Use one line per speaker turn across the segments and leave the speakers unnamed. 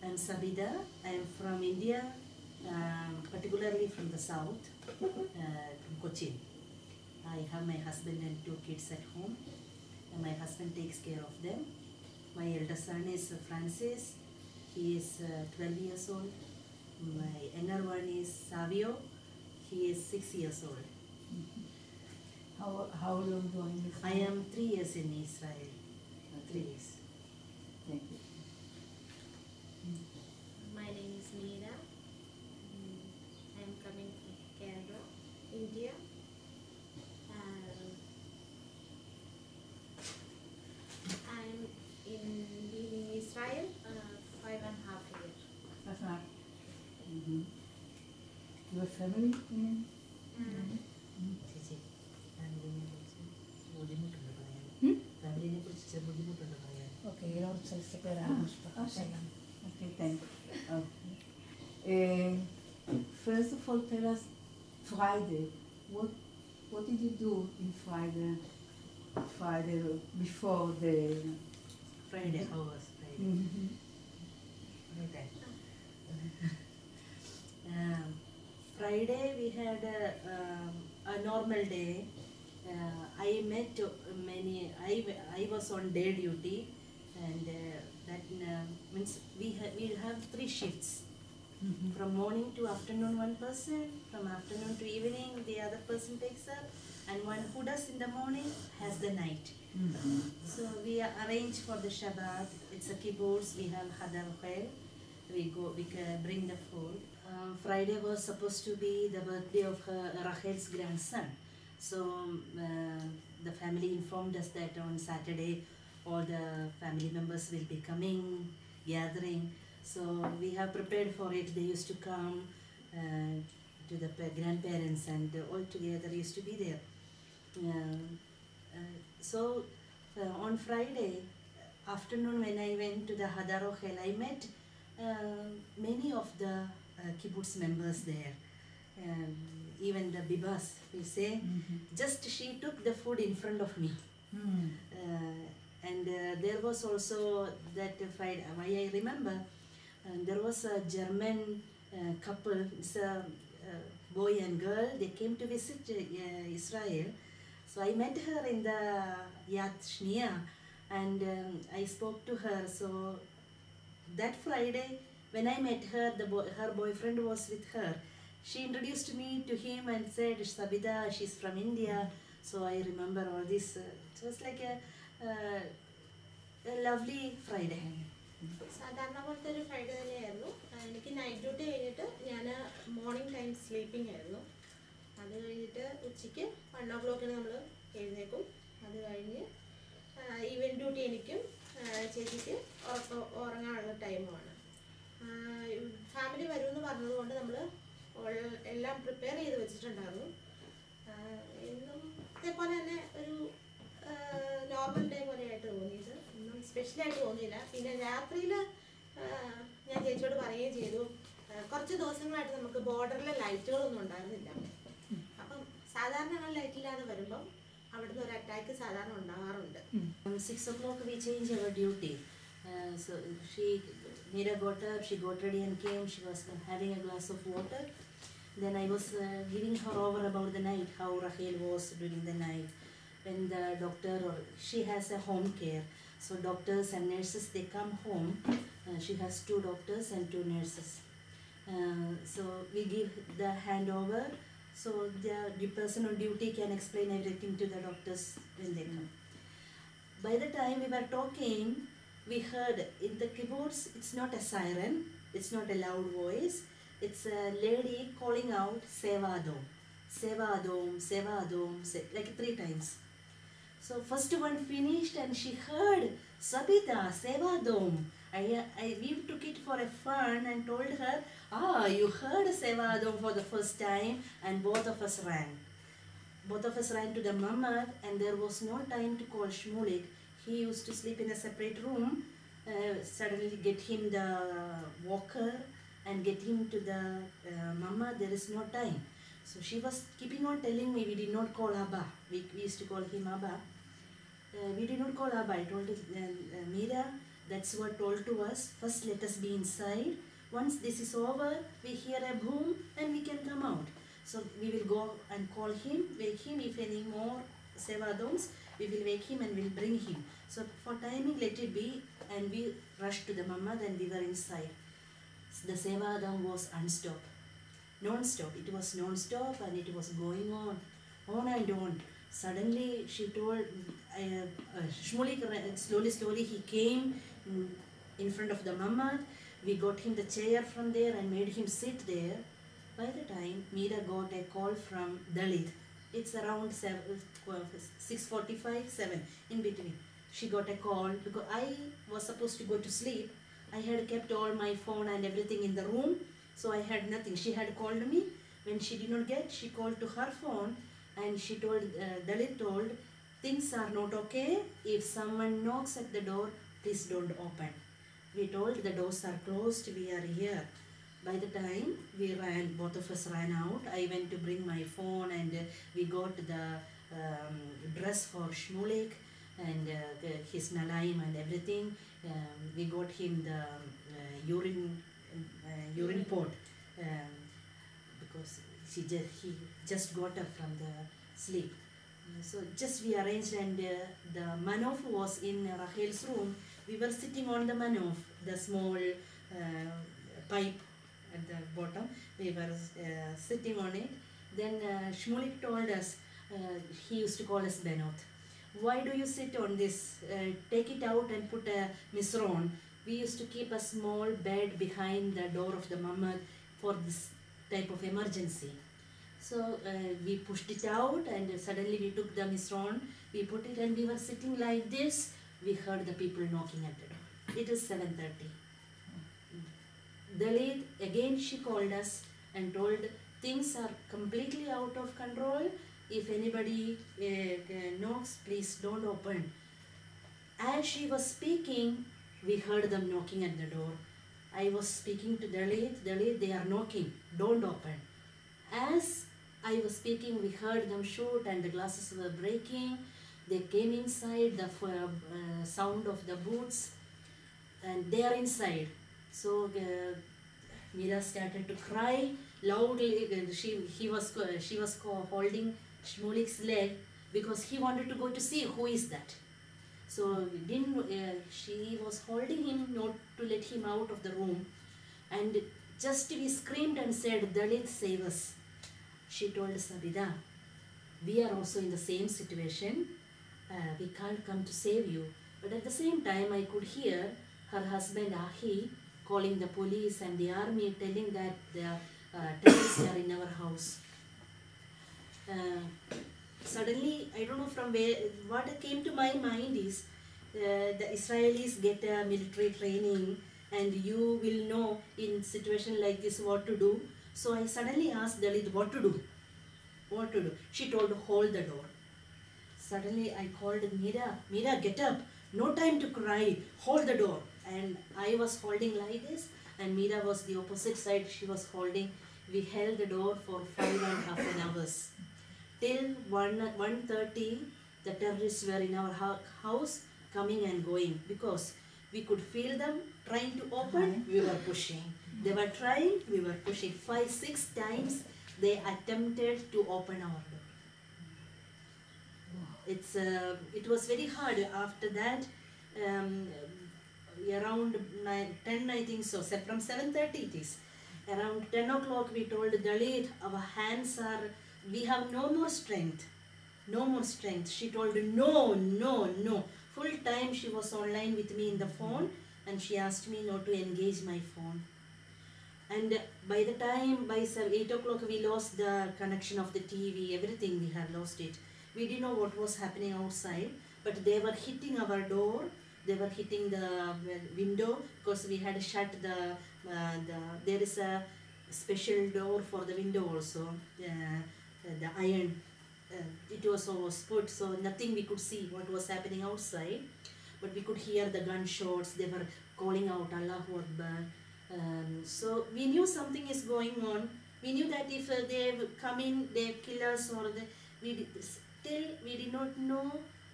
I'm Sabitha. I'm from India, particularly from the south, from Cochin. I have my husband and 2 kids at home. And my husband takes care of them. My eldest son is Francis. He is 12 years old. My younger one is Savio. He is 6 years old.
How long do you
I am 3 years in Israel. 3 years.
Thank you.
My name is Meera. I am coming from Kerala, India. I am in Israel 5.5 years.
That's right. Your family in?
ചേച്ചി ഫാമിലിനെ കുറിച്ച് ബുദ്ധിമുട്ടുണ്ട് പറയാൻ. ഫാമിലിനെ കുറിച്ച് ചില ബുദ്ധിമുട്ടുണ്ട് പറയാൻ.
Okay, you don't say separate משפחה שלנו.
Okay, thank you. First of all, tell us Friday. What did you do in Friday before the...
Friday, how was Friday? Okay. Friday we had a normal day. I met many. I was on day duty, and that means we have 3 shifts. From morning to afternoon, one person. From afternoon to evening, the other person takes up, and one who does in the morning has the night. So we arrange for the Shabbat. It's a kibbutz. We have hadar ochel. We bring the food. Friday was supposed to be the birthday of Rachel's grandson. So the family informed us that on Saturday all the family members will be coming, gathering. So we have prepared for it. They used to come to the grandparents, and all together used to be there. So on Friday afternoon, when I went to the Hadar Ochel, I met many of the kibbutz members there. Even the bibas, we say, just she took the food in front of me. And there was also that Friday, why I remember, there was a German couple, it's a boy and girl, they came to visit Israel. So I met her in the Yad Shniya, and I spoke to her. So that Friday, when I met her, her boyfriend was with her. She introduced me to him and said, Sabitha, she's from India. So I remember all this. It was like a lovely Friday.
സാധാരണ പോലത്തെ ഒരു Friday തന്നെയായിരുന്നു. എനിക്ക് night duty കഴിഞ്ഞിട്ട് ഞാൻ morning time sleeping ആയിരുന്നു. അത് കഴിഞ്ഞിട്ട് ഉച്ചയ്ക്ക് 1 o'clock നമ്മൾ എഴുന്നേക്കും. അത് കഴിഞ്ഞ് ഈവൻ ഡ്യൂട്ടി എനിക്കും ചേച്ചിക്ക് ഉറങ്ങാനുള്ള ടൈമുമാണ്. ഫാമിലി വരുമെന്ന് പറഞ്ഞതുകൊണ്ട് നമ്മൾ എല്ലാം പ്രിപ്പയർ ചെയ്ത് വെച്ചിട്ടുണ്ടായിരുന്നു. എന്നും ഇതേപോലെ തന്നെ ഒരു നോർമൽ ഡേ പോലെയായിട്ട് തോന്നിയത്, ഒന്നും സ്പെഷ്യലായിട്ട് തോന്നിയില്ല. പിന്നെ രാത്രിയിൽ ഞാൻ ചേച്ചിയോട് പറയുകയും ചെയ്തു, കുറച്ച് ദിവസങ്ങളായിട്ട് നമുക്ക് ബോർഡറിലെ ലൈറ്റുകളൊന്നും ഉണ്ടായിരുന്നില്ല. അപ്പം സാധാരണ ഞങ്ങൾ ലൈറ്റില്ലാതെ വരുമ്പം അവിടുന്ന് ഒരു അറ്റാക്ക് സാധാരണ ഉണ്ടാകാറുണ്ട്.
6 o'clock we change our duty. So Meera got up, she got ready and came. She was having a glass of water. Then I was giving her over about the night, how Rachel was during the night. When the doctor, or she has a home care, so doctors and nurses, they come home. She has 2 doctors and 2 nurses. So we give the handover, so the person on duty can explain everything to the doctors when they come. By the time we were talking, we heard in the kibbutz, it's not a siren, it's not a loud voice, it's a lady calling out, Seva Adom, Seva Adom, Seva Adom, like 3 times. So first one finished and she heard, Sabitha, Seva Adom. We took it for a fun and told her, you heard Seva Adom for the first time, and both of us ran. Both of us ran to the mamad, and there was no time to call Shmulik. He used to sleep in a separate room. Suddenly get him the walker and get him to the mama. There is no time. So she was keeping on telling me, we did not call Abba. We used to call him Abba. We did not call Abba. I told Meera, That's what told to us. First, let us be inside. Once this is over, we hear a boom and we can come out. So we will go and call him, wake him. If any more sevadons, we will wake him and will bring him. So for timing, let it be. And we rushed to the mamad and we were inside. The sevadam was unstopped. Non-stop. It was non-stop and it was going on and on. Suddenly she told, Shmulik, slowly he came in front of the mamad. We got him the chair from there and made him sit there. By the time Meera got a call from Dalit, it's around 6:45, 7 in between. She got a call because I was supposed to go to sleep. I had kept all my phone and everything in the room, so I had nothing. She had called me. When she did not get, she called to her phone and she told, Dalit told, things are not okay. If someone knocks at the door, please don't open. We told the doors are closed, we are here. By the time we ran, both of us ran out. I went to bring my phone and we got the dress for Shmulik and his nalaim and everything. We got him the urine pot because he just got up from the sleep. So just we arranged and the manof was in Rachel's room. We were sitting on the manof, the small pipe at the bottom. We were sitting on it. Then Shmulik told us, he used to call us Benot. Why do you sit on this? Take it out and put a misron. We used to keep a small bed behind the door of the mamad for this type of emergency. So we pushed it out and suddenly we took the misron, we put it and we were sitting like this. We heard the people knocking at the door. It is 7:30. Dalit, again she called us and told things are completely out of control. If anybody knocks, please don't open. As she was speaking, we heard them knocking at the door. I was speaking to Dalit, they are knocking, don't open. As I was speaking, we heard them shoot and the glasses were breaking. They came inside, the sound of the boots, and they are inside. So Meera started to cry loudly. She was holding Shmulik's leg because he wanted to go to see who is that. So she was holding him not to let him out of the room, and just we screamed and said, Dalit, save us. She told Sabitha, we are also in the same situation. We can't come to save you. But at the same time, I could hear her husband Ahi calling the police and the army, telling that the terrorists are in our house. Suddenly, I don't know from where, what came to my mind is the Israelis get a military training and you will know in situation like this what to do. So I suddenly asked Dalit what to do. What to do? She told hold the door. Suddenly I called Meera, get up. No time to cry. Hold the door. And I was holding like this and Meera was the opposite side. She was holding. We held the door for 5.5 hours. Till 1:30, the terrorists were in our house coming and going because we could feel them trying to open, we were pushing. They were trying, we were pushing. 5-6 times they attempted to open our door. It was very hard. After that, around 10, I think so, from 7:30 it is. Around 10 o'clock we told Dalit, our hands are, we have no more strength. No more strength. She told no. Full time she was online with me in the phone and she asked me not to engage my phone. And by the time, by 8 o'clock we lost the connection of the TV, everything we had lost it. We didn't know what was happening outside, but they were hitting our door, they were hitting the window because we had shut there is a special door for the window also, the iron. It was put, so nothing we could see what was happening outside, but we could hear the gunshots. They were calling out Allahu Akbar. So we knew something is going on. We knew that if they come in, they kill us, or still we did not know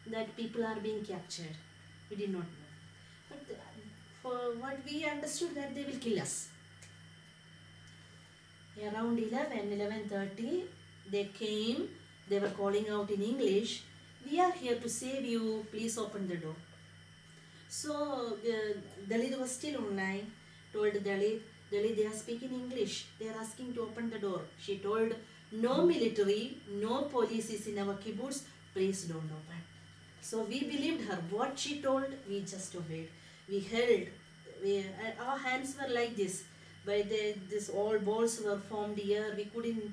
that people are being captured. We did not know. But what we understood that they will kill us. Around 11:30, they came. They were calling out in English, "We are here to save you. Please open the door." So Dalit was still online. Told Dalit, they are speaking English. They are asking to open the door. She told, "No military, no police is in our kibbutz. Please don't open." So we believed her. What she told, we just obeyed. We held. Our hands were like this. By this all balls were formed here. We couldn't.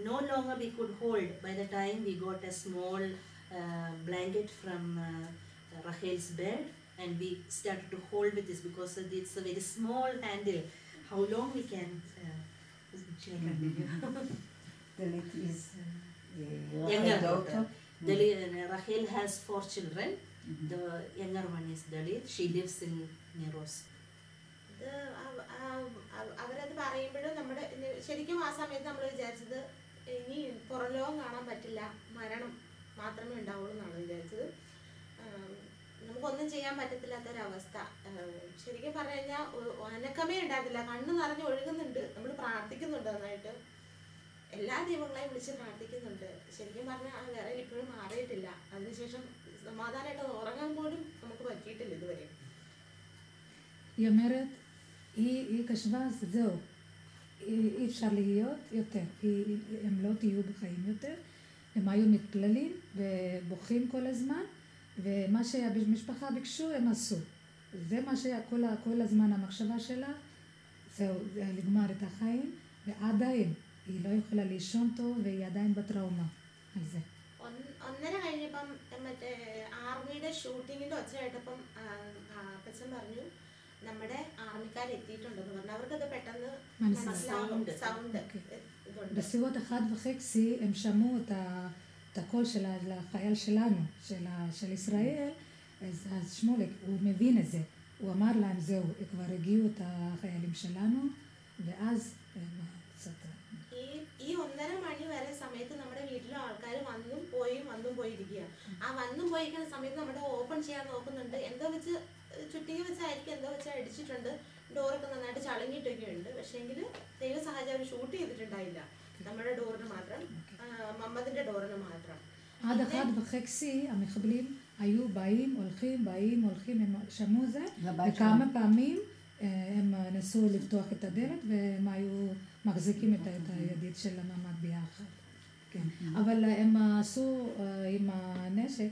No longer we could hold. By the time we got a small blanket from Rachel's bed, and we started to hold with this because it's a very small handle. How long we can? Shall I continue?
Dalit is
Younger
Rachel's
daughter.
daughter.
Rachel has 4 children. The younger one is Dalit. She lives in Nir Oz.
ഇത് അവരത് പറയുമ്പോഴും നമ്മുടെ ശരിക്കും ആ സമയത്ത് നമ്മൾ വിചാരിച്ചത് ഇനി പുറം ലോകം കാണാൻ പറ്റില്ല, മരണം മാത്രമേ ഉണ്ടാവുള്ളൂ എന്നാണ് വിചാരിച്ചത്. നമുക്കൊന്നും ചെയ്യാൻ പറ്റത്തില്ലാത്തൊരവസ്ഥ. ശരിക്കും പറഞ്ഞു കഴിഞ്ഞാൽ അനക്കമേ ഉണ്ടാകത്തില്ല, കണ്ണ് നിറഞ്ഞ് ഒഴുകുന്നുണ്ട്. നമ്മൾ പ്രാർത്ഥിക്കുന്നുണ്ട് നന്നായിട്ട്, എല്ലാ ദൈവങ്ങളെയും വിളിച്ച് പ്രാർത്ഥിക്കുന്നുണ്ട്. ശരിക്കും പറഞ്ഞാൽ ആ വിറയിൽ ഇപ്പോഴും മാറിയിട്ടില്ല. അതിനുശേഷം സമാധാനമായിട്ട് ഉറങ്ങാൻ പോലും നമുക്ക് പറ്റിയിട്ടില്ല ഇതുവരെ.
היא אומרת, היא חשבה, זהו, אי אפשר להיות יותר, הם לא תהיו בחיים יותר. הם היו מתפללים ובוכים כל הזמן, ומה שהמשפחה ביקשו הם עשו. זה מה שהיה כל הזמן המחשבה שלה, זהו, זה לגמר את החיים, ועדיין היא לא יכולה לישון טוב והיא עדיין בטראומה על זה.
1.5 കഴിഞ്ഞപ്പം മറ്റേ ആർമിയുടെ ഷൂട്ടിങ്ങിന്റെ ഒച്ച കേട്ടപ്പം അപ്പച്ചൻ പറഞ്ഞു നമ്മുടെ ആർമിക്കാർ എത്തിയിട്ടുണ്ടെന്ന് പറഞ്ഞു. അവർക്കത് പെട്ടെന്ന് മനസ്സിലാവും സൗണ്ട്.
בסביבות 1:30 הם שמעו את הקול של החייל שלנו, של ישראל, אז שמואל, הוא מבין את זה. הוא אמר להם, זהו, כבר הגיעו את החיילים שלנו, ואז קצת...
ഈ 1.5 മണി വരെ സമയത്ത് നമ്മുടെ വീട്ടിലെ ആൾക്കാർ വന്നും പോയിരിക്കുക. ആ വന്നും പോയിരിക്കുന്ന സമയത്ത് നമ്മുടെ ഓപ്പൺ ചെയ്യാൻ നോക്കുന്നുണ്ട്. എന്തോ വെച്ച് ചുറ്റിക വെച്ചായിരിക്കും, എന്തോ വെച്ച് അടിച്ചിട്ടുണ്ട്. ഡോറൊക്കെ നന്നായിട്ട് ചളങ്ങിയിട്ടൊക്കെ ഉണ്ട്. പക്ഷേങ്കിൽ ദൈവ സഹായം അവർ ഷൂട്ട് ചെയ്തിട്ടുണ്ടായില്ല. നമ്മുടെ ഡോറിന് മാത്രം, മമ്മദിന്റെ ഡോറിന് മാത്രം.
עד 1:30 המחבלים היו באים, הולכים, הם שמעו זה, וכמה פעמים הם נסו לפתוח את הדלת והם היו מחזיקים את הידית של הממ"ד ביחד. כן. אבל הם עשו עם הנשק,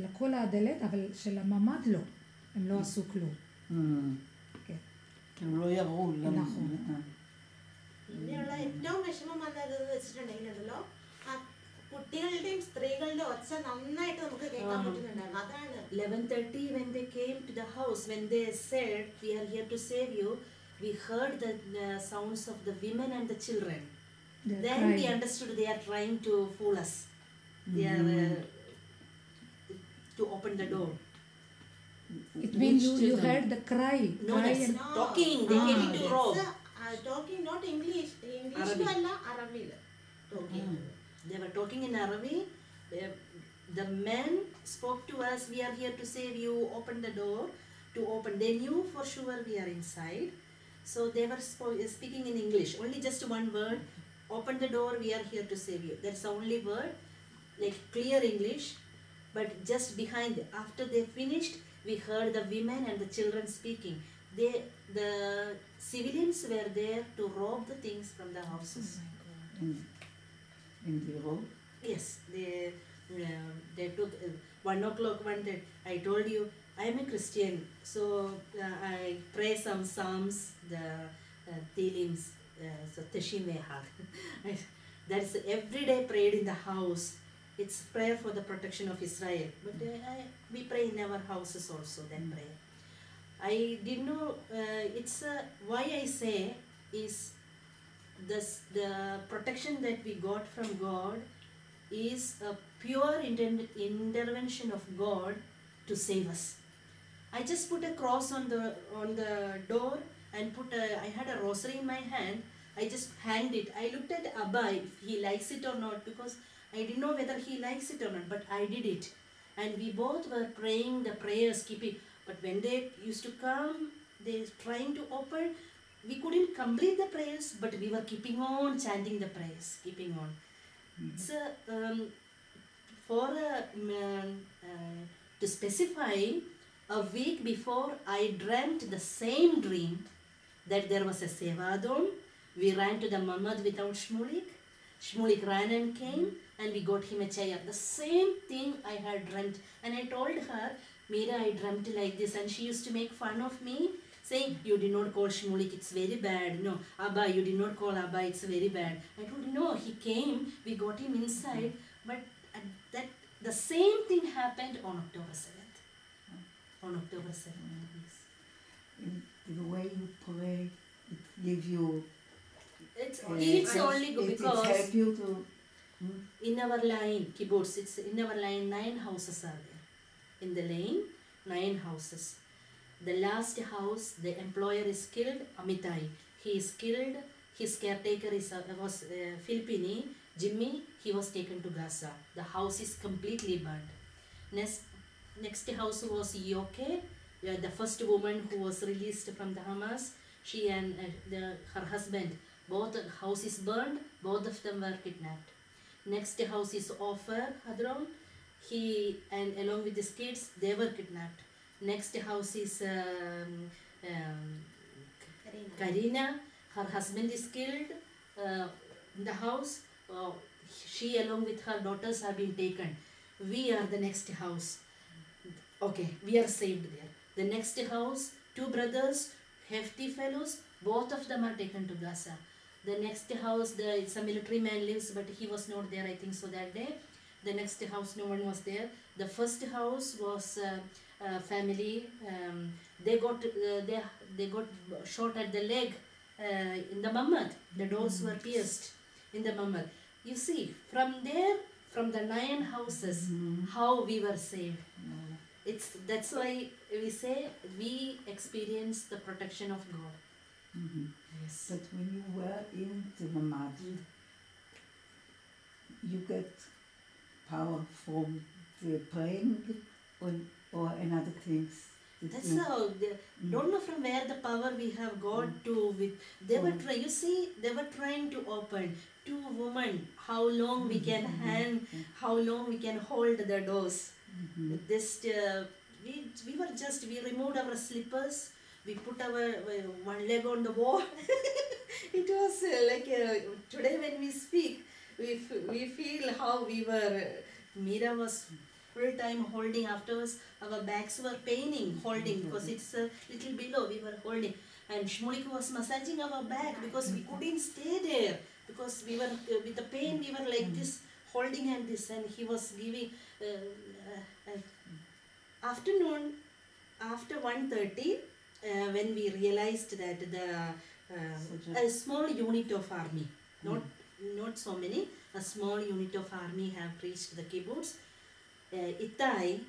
לקחו לדלת, אבל של הממ"ד לא. הם לא עשו כלום. כן.
הם לא יראו.
נכון.
പിന്നെയുള്ള ഏറ്റവും വിഷമം വന്നത് വെച്ചിട്ടുണ്ടെങ്കിലുണ്ടല്ലോ, ആ കുട്ടികളുടെയും സ്ത്രീകളുടെയും ഒച്ച നന്നായിട്ട് നമുക്ക് കേൾക്കാൻ പറ്റുന്നുണ്ടായിരുന്നു. അതാണ്
11:30 when they came to the house, when they said, "We are here to save you," we heard the sounds of the women and the children. Then we understood they are trying to fool us. They are to open the door.
It means you heard the cry.
No, that's talking. They came into rob.
Talking not English, ഇംഗ്ലീഷിലും അല്ല അറബിയില് talking.
They were talking in Arabic. The men spoke to us, "We are here to save you. Open the door." To open, they knew for sure we are inside. So they were speaking in English. Only just one word. "Open the door. We are here to save you." That's the only word, like clear English. But just behind, after they finished, we heard the women and the children speaking. The civilians were there to rob the things from the houses.
In the road?
Yes, they took 1 o'clock one day. I told you I am a Christian, so I pray some psalms, the Telims, so Teshimehar. That's every day prayed in the house. It's prayer for the protection of Israel. But we pray in our houses also. That prayer. I didn't know. It's why I say is the protection that we got from God is a pure intervention of God to save us. I just put a cross on the door and I had a rosary in my hand. I just hanged it. I looked at Abba if he likes it or not, because I didn't know whether he likes it or not, but I did it. And we both were praying the prayers, keeping. But when they used to come, they trying to open. We couldn't complete the prayers, but we were keeping on chanting the prayers, keeping on. So to specify, a week before I dreamt the same dream, that there was a Sevadon. We ran to the Mamad without Shmulik. Shmulik ran and came, and we got him a chair. The same thing I had dreamt. And I told her, Meera, I dreamt like this. And she used to make fun of me, saying, you did not call Shmulik, it's very bad. No, Abba, you did not call Abba, it's very bad. I told her, no, he came, we got him inside. But the same thing happened on October 7th. On October 7th, yes.
In the way you pray, it gives you...
It's only good because
it helps you to...
in our line, kibbutz, it's in our line, 9 houses are there. In the lane, 9 houses. The last house, the employer is killed, Amitai. He is killed, his caretaker was Filipini, Jimmy, he was taken to Gaza. The house is completely burned. Next house was Yoke, the first woman who was released from the Hamas. She and her husband, both the house is burned, both of them were kidnapped. Next house is Ofer Hadron. He and along with his kids, they were kidnapped. Next house is Karina. Her husband is killed in the house. She along with her daughters have been taken. We are the next house. Okay, we are saved there. The next house, 2 brothers, hefty fellows, both of them are taken to Gaza. The next house, it's a military man lives, but he was not there, I think so, that day. The next house, no one was there. The first house was family. They got shot at the leg in the Mamad. The doors were pierced in the Mamad. You see, from there, from the 9 houses, how we were saved. That's why we say we experience the protection of God. Yes.
But when you were in the Mamad, you get power from the praying or another things?
That's how, don't know from where the power we have got to. They were trying, you see, they were trying to open. 2 women, how long we can hand, how long we can hold the doors. This, we removed our slippers, we put our one leg on the wall. It was like, today when we speak, we feel how we were, Meera was full time holding, afterwards our backs were paining holding because it's a little below, we were holding. And Shmulik was massaging our back because we couldn't stay there. Because we were, with the pain, we were like this, holding and this, and he was giving, afternoon, after 1:30, when we realized that a small unit of army, not so many, a small unit of army have reached the kibbutz. Ittai,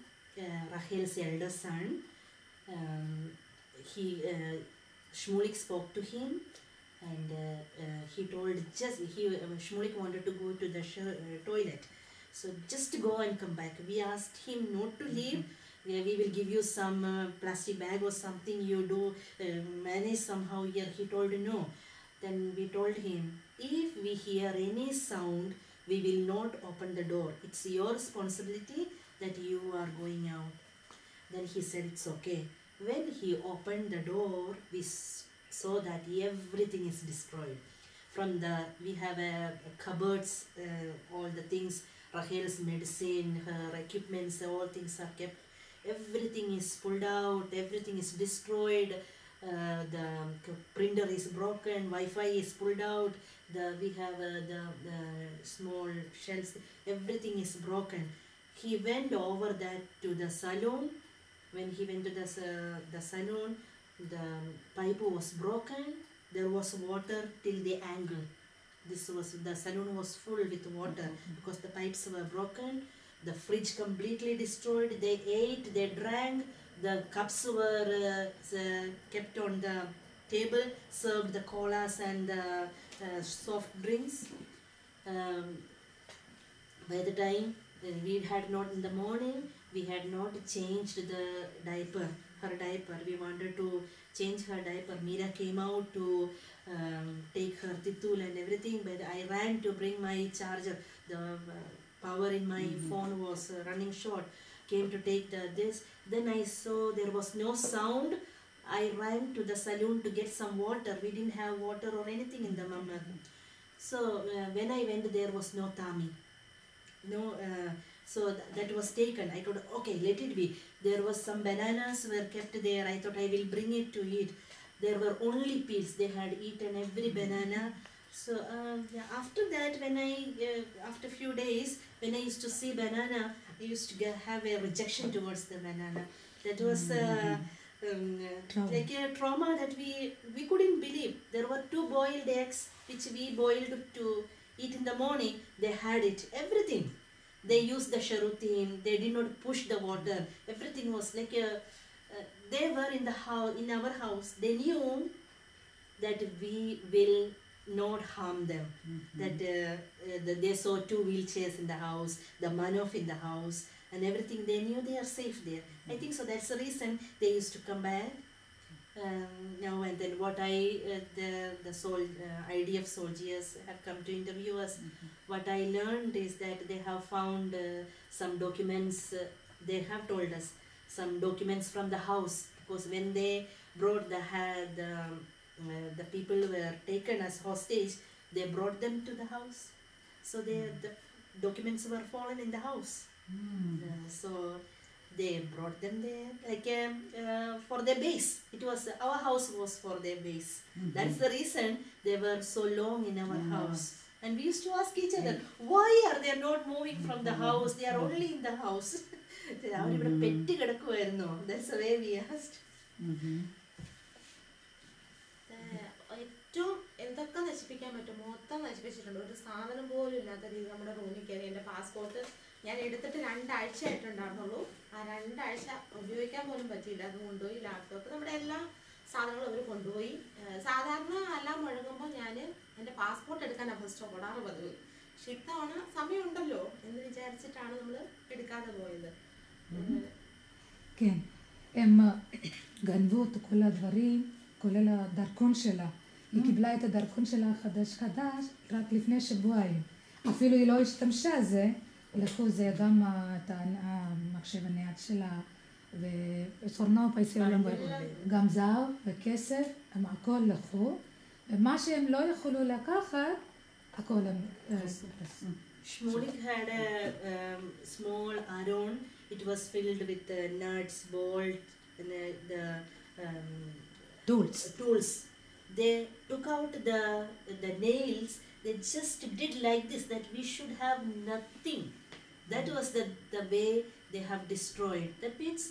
Rachel's elder son, Shmulik spoke to him. And he told, Shmulik wanted to go to the toilet. So just go and come back. We asked him not to leave. We will give you some plastic bag or something you do, manage somehow here. He told no. Then we told him, if we hear any sound, we will not open the door. It's your responsibility that you are going out. Then he said, it's okay. When he opened the door, we saw that everything is destroyed. We have cupboards, all the things, Rachel's medicine, her equipments, all things are kept. Everything is pulled out, everything is destroyed. The printer is broken, Wi-Fi is pulled out. We have the small shelves, everything is broken. He went over that to the saloon. When he went to the saloon, the pipe was broken. There was water till the angle. The saloon was full with water because the pipes were broken. The fridge completely destroyed. They ate, they drank. The cups were kept on the table, served the colas and the soft drinks. By the time we had not, in the morning, we had not changed the diaper her diaper. We wanted to change her diaper. Meera came out to take her titul and everything, but I ran to bring my charger. The power in my phone was running short. Came to take this. Then I saw there was no sound. I ran to the saloon to get some water. We didn't have water or anything in the mamad. So when I went, there was no Tami. No, so that was taken. I thought, okay, let it be. There was some bananas were kept there. I thought I will bring it to eat. There were only peels. They had eaten every banana. So after that, when after a few days, when I used to see banana, I used to have a rejection towards the banana. That was like a trauma that we couldn't believe. There were 2 boiled eggs which we boiled to eat in the morning. They had it, everything. They used the sharutin. They did not push the water. Everything was like they were in the house, in our house. They knew that we will not harm them. That they saw 2 wheelchairs in the house, the manoff in the house, and everything. They knew they are safe there. I think so. That's the reason they used to come back. Now and then, what the IDF soldiers have come to interview us. What I learned is that they have found some documents. They have told us some documents from the house, because when they brought the people were taken as hostage, they brought them to the house. So the documents were fallen in the house. So they brought them there, like for their base. It was our house was for their base. That's the reason they were so long in our house. And we used to ask each other, why are they not moving from the house? They are only in the house. That's the way we asked.
ഏറ്റവും എന്തൊക്കെ നശിപ്പിക്കാൻ പറ്റും മൊത്തം നശിപ്പിച്ചിട്ടുണ്ട്. ഒരു സാധനം പോലും ഇല്ലാത്ത രീതി നമ്മുടെ റൂമിൽ കയറി. എൻ്റെ പാസ്പോർട്ട് ഞാൻ എടുത്തിട്ട് 2 ആഴ്ച ആയിട്ടുണ്ടായിരുന്നുള്ളൂ. ആ 2 ആഴ്ച ഉപയോഗിക്കാൻ പോലും പറ്റിയില്ല. അത് കൊണ്ടുപോയി. ലാപ്ടോപ്പ്, നമ്മുടെ എല്ലാ സാധനങ്ങളും അവർ കൊണ്ടുപോയി. സാധാരണ എല്ലാം മുഴങ്ങുമ്പോൾ ഞാൻ എൻ്റെ പാസ്പോർട്ട് എടുക്കാനാണ് ഫസ്റ്റ് ഓടാറ് പതിവ്. പക്ഷെ ഇത്തവണ സമയമുണ്ടല്ലോ എന്ന് വിചാരിച്ചിട്ടാണ് നമ്മൾ എടുക്കാതെ പോയത്.
כן, הם גנבו את כל הדברים, כולל הדרכון שלה. היא קיבלה את הדרכון שלה חדש רק לפני שבועיים. אפילו היא לא השתמשה זה, לקחו זה גם את המחשב הנייד שלה, וסורנו פייסיון גם זהב וכסף, הם הכל לקחו, ומה שהם לא יכולו לקחת, הכל הם...
Shmulik had a small aron. It was filled with nuts, bolts, and the tools. They took out the nails. They just did like this, that we should have nothing. That was the way they have destroyed. That means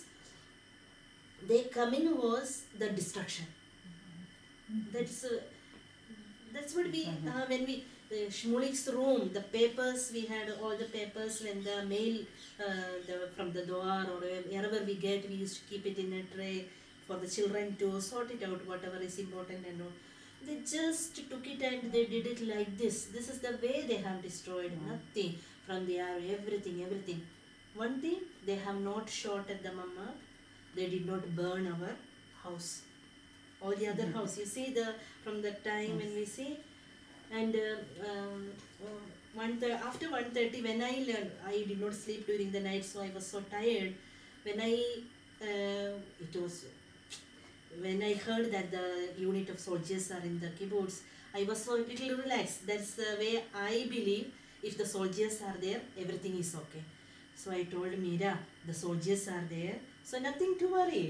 their coming was the destruction. That's what we when we Shmulik's room, the papers, we had all the papers. When the mail from the door or wherever we get, we used to keep it in a tray for the children to sort it out, whatever is important and all. They just took it and they did it like this. This is the way they have destroyed. Nothing from the area, everything. One thing, they have not shot at the mama. They did not burn our house. All the other house, you see from the time when we see. And after 1:30, when I learned, I did not sleep during the night, so I was so tired. When I heard that the unit of soldiers are in the kibbutz, I was so little relaxed. That's the way I believe. If the soldiers are there, everything is okay. So I told Meera, the soldiers are there, so nothing to worry.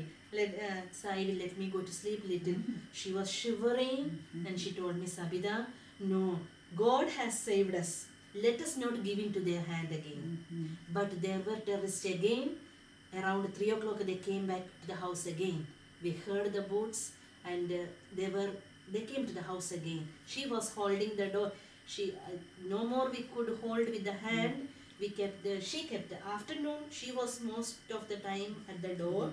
So I will let me go to sleep little. She was shivering and she told me, Sabitha, no, God has saved us. Let us not give into their hand again. But there were terrorists again. Around 3 o'clock they came back to the house again. We heard the boots and they came to the house again. She was holding the door. No more we could hold with the hand. She kept the afternoon. She was most of the time at the door.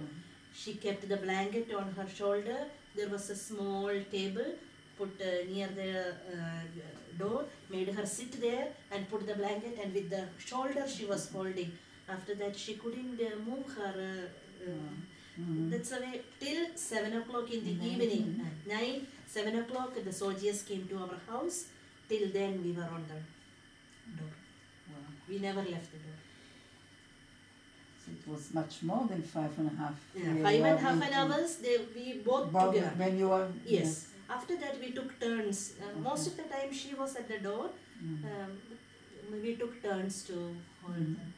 She kept the blanket on her shoulder. There was a small table put near the door, made her sit there and put the blanket, and with the shoulder she was holding. After that she couldn't move her That's the way till 7 o'clock in the evening. At 9, 7 o'clock, the soldiers came to our house. Till then, we were on the door.
Wow.
We never left the door.
So it was much more than 5.5
Yeah,
years.
5.5 hours. We both together.
When you were...
Yes. After that, we took turns. Most of the time, she was at the door. We took turns to hold her.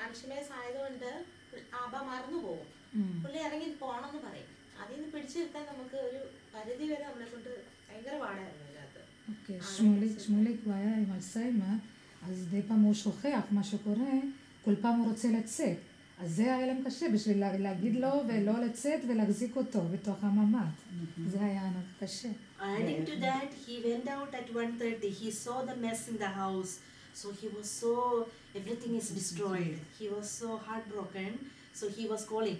Alzheimer's ആയതുകൊണ്ട് ആബ മറന്നു പോകും. പുള്ളി ഇറങ്ങി പോകണമെന്ന് പറയും. അതിൽ നിന്ന് പിടിച്ചു നിർത്താൻ നമുക്ക് ഒരു പരിധി വരെ നമ്മളെ കൊണ്ട് ഭയങ്കര പാടായിരുന്നു ഇതിനകത്ത്.
אוקיי, שמוליק הוא היה עם אלצהיימר, אז די פעם הוא שוכח מה שקורה, כל פעם הוא רוצה לצאת. אז זה היה להם קשה בשביל להגיד לו ולא לצאת ולהחזיק אותו בתוך הממ"ד. זה היה קשה.
Adding to that, he went out at 1:30. He saw the mess in the house. So he was so, everything is destroyed. He was so heartbroken. So he was calling.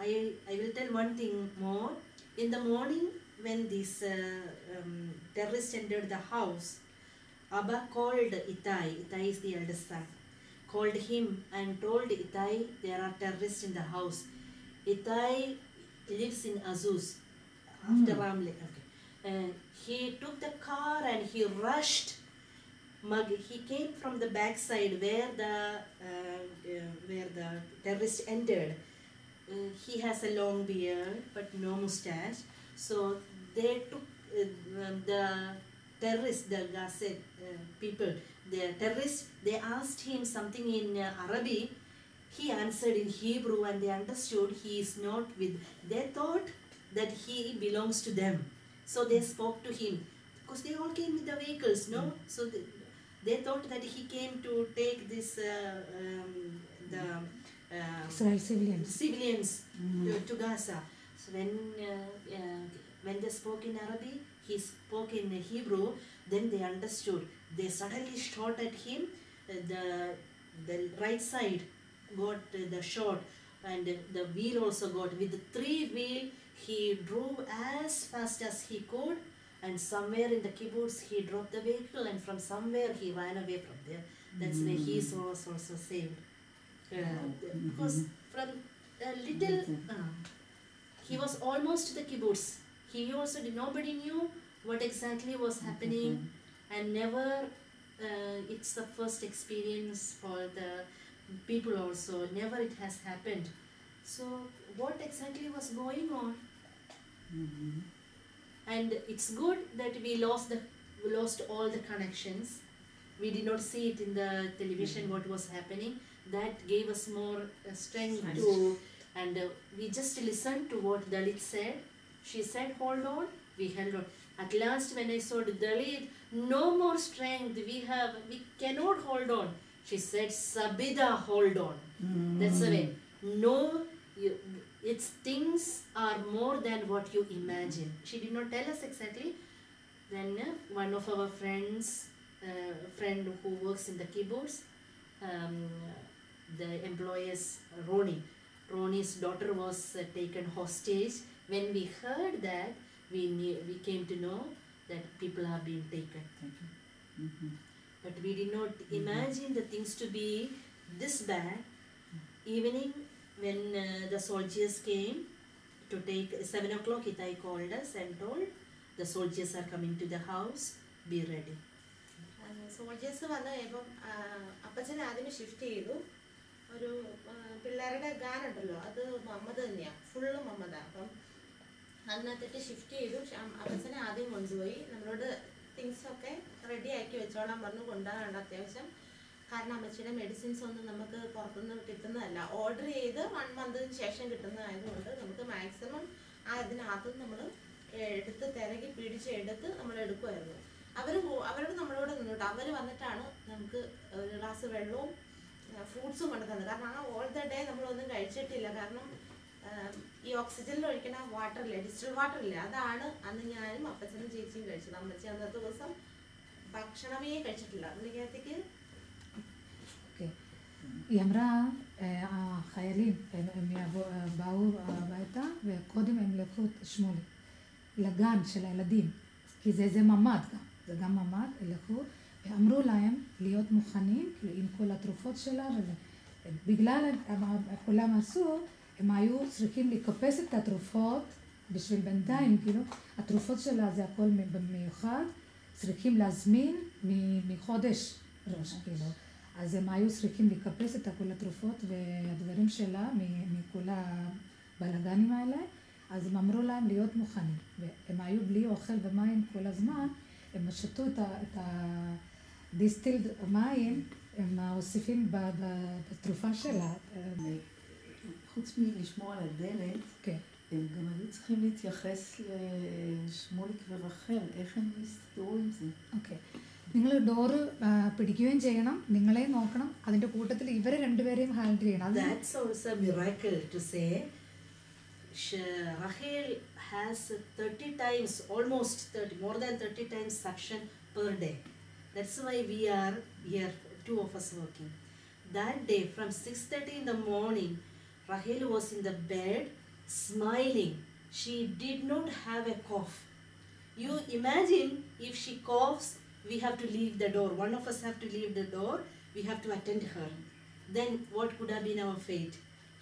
I will tell one thing more. In the morning, when this terrorist entered the house, Abba called Itai. Itai is the eldest son. Called him and told Itai there are terrorists in the house. Itai lives in Azuz after Ramle. Okay. He took the car and he rushed. He came from the backside where the terrorist entered. He has a long beard but no mustache. So they took the terrorists, the Gaza people, the terrorists. They asked him something in Arabic. He answered in Hebrew and they understood he is not with. They thought that he belongs to them. So they spoke to him because they all came with the vehicles, no? So they thought that he came to take this
Israel
civilians to Gaza. So when they spoke in Arabic, he spoke in Hebrew. Then they understood. They suddenly shot at him. The right side got the shot, and the wheel also got. With the 3 wheel, he drove as fast as he could. And somewhere in the kibbutz, he dropped the vehicle, and from somewhere he ran away from there. That's where he was also saved. Because from a little, he was almost to the kibbutz. He also did. Nobody knew what exactly was happening, and never. It's the first experience for the people also. Never it has happened. So what exactly was going on? And it's good that we lost all the connections. We did not see it in the television what was happening. That gave us more strength to, and we just listened to what Dalit said. She said, hold on, we held on. At last when I saw Dalit, no more strength, we cannot hold on. She said, Sabitha, hold on. That's the way. No, its things are more than what you imagine. She did not tell us exactly. Then one of our friends, friend who works in the kibbutz, the employer's Ronnie's daughter was taken hostage. When we heard that, we came to know that people are being taken. But we did not imagine the things to be this bad. Evening, when the soldiers came to take 7 o'clock, Itai called us and told the soldiers are coming to the house, be ready.
Soldiers വന്നു കഴിയുമ്പം അപ്പച്ചനെ ആദ്യമേ shift ചെയ്തു. ഒരു പിള്ളേരുടെ ഗാനുണ്ടല്ലോ, അത് മമ്മദ് തന്നെയാണ്, full മമ്മദാണ്. അപ്പം അതിനകത്തിട്ട് ഷിഫ്റ്റ് ചെയ്തു. അപ്പച്ചനെ ആദ്യം കൊണ്ടുപോയി. നമ്മളോട് തിങ്സൊക്കെ റെഡി ആക്കി വെച്ചോളാൻ പറഞ്ഞു. കൊണ്ടുപോകാനുണ്ട് അത്യാവശ്യം. കാരണം അമ്മച്ചിയുടെ മെഡിസിൻസ് ഒന്നും നമുക്ക് പുറത്തുനിന്ന് കിട്ടുന്നതല്ല, ഓർഡർ ചെയ്ത് 1 മന്തിന് ശേഷം കിട്ടുന്നതായതുകൊണ്ട് നമുക്ക് മാക്സിമം അതിനകത്ത് നമ്മൾ എടുത്ത് തിരക്കി പിടിച്ചെടുത്ത് നമ്മൾ എടുക്കുമായിരുന്നു. അവരോട് നമ്മളോട് നിന്നിട്ട് അവർ വന്നിട്ടാണ് നമുക്ക് ഒരു ഗ്ലാസ് വെള്ളവും ഫ്രൂട്ട്സും കൊണ്ട് തന്നത്. കാരണം ആ ഓൾ ദ ഡേ നമ്മളൊന്നും കഴിച്ചിട്ടില്ല. കാരണം ഈ ഓക്സിജനിൽ ഒഴിക്കുന്ന വാട്ടർ ഇല്ലേ, ഡിസ്റ്റിൽ വാട്ടർ ഇല്ല, അതാണ് അന്ന് ഞാനും അപ്പച്ചനും ചേച്ചിയും കഴിച്ചത്. അമ്മച്ചി അന്നത്തെ ദിവസം ഭക്ഷണമേ കഴിച്ചിട്ടില്ല. പുള്ളിക്കകത്തേക്ക്
היא אמרה, החיילים, הם באו הביתה, וקודם הם לקחו את שמולי לגן של הילדים, כי זה ממ"ד גם, זה גם ממ"ד, לקחו, ואמרו להם להיות מוכנים עם כל התרופות שלה, בגלל כולם עשו, הם היו צריכים לקפס את התרופות בשביל בינתיים, כאילו, התרופות שלה זה הכל במיוחד, צריכים להזמין מחודש ראש, כאילו. אז הם היו צריכים לקפס את כל התרופות והדברים שלה מכל הבלגנים האלה, אז הם אמרו להם להיות מוכנים. והם היו בלי אוכל ומים כל הזמן, הם שתו את הדיסטילד מים, הם מוסיפים בתרופה שלה.
חוץ מלשמור על הדלת,
כן.
הם גם היו צריכים להתייחס לשמוליק ורחל, איך הם הסתדרו עם זה?
ഓക്കെ. നിങ്ങൾ ഡോറ് പിടിക്കുകയും ചെയ്യണം, നിങ്ങളെ നോക്കണം, അതിൻ്റെ കൂട്ടത്തിൽ ഇവരെ രണ്ടുപേരെയും ഹാൻഡിൽ ചെയ്യണം.
That's also a miracle to say. Rachel has 30 times, almost 30, more than 30 times suction per day. That's why we are here, two of us working. That day from 6:30 in the morning, Rachel was in the bed smiling. She did not have a cough. You imagine if she coughs, we have to leave the door. One of us have to leave the door. We have to attend her. Then what could have been our fate?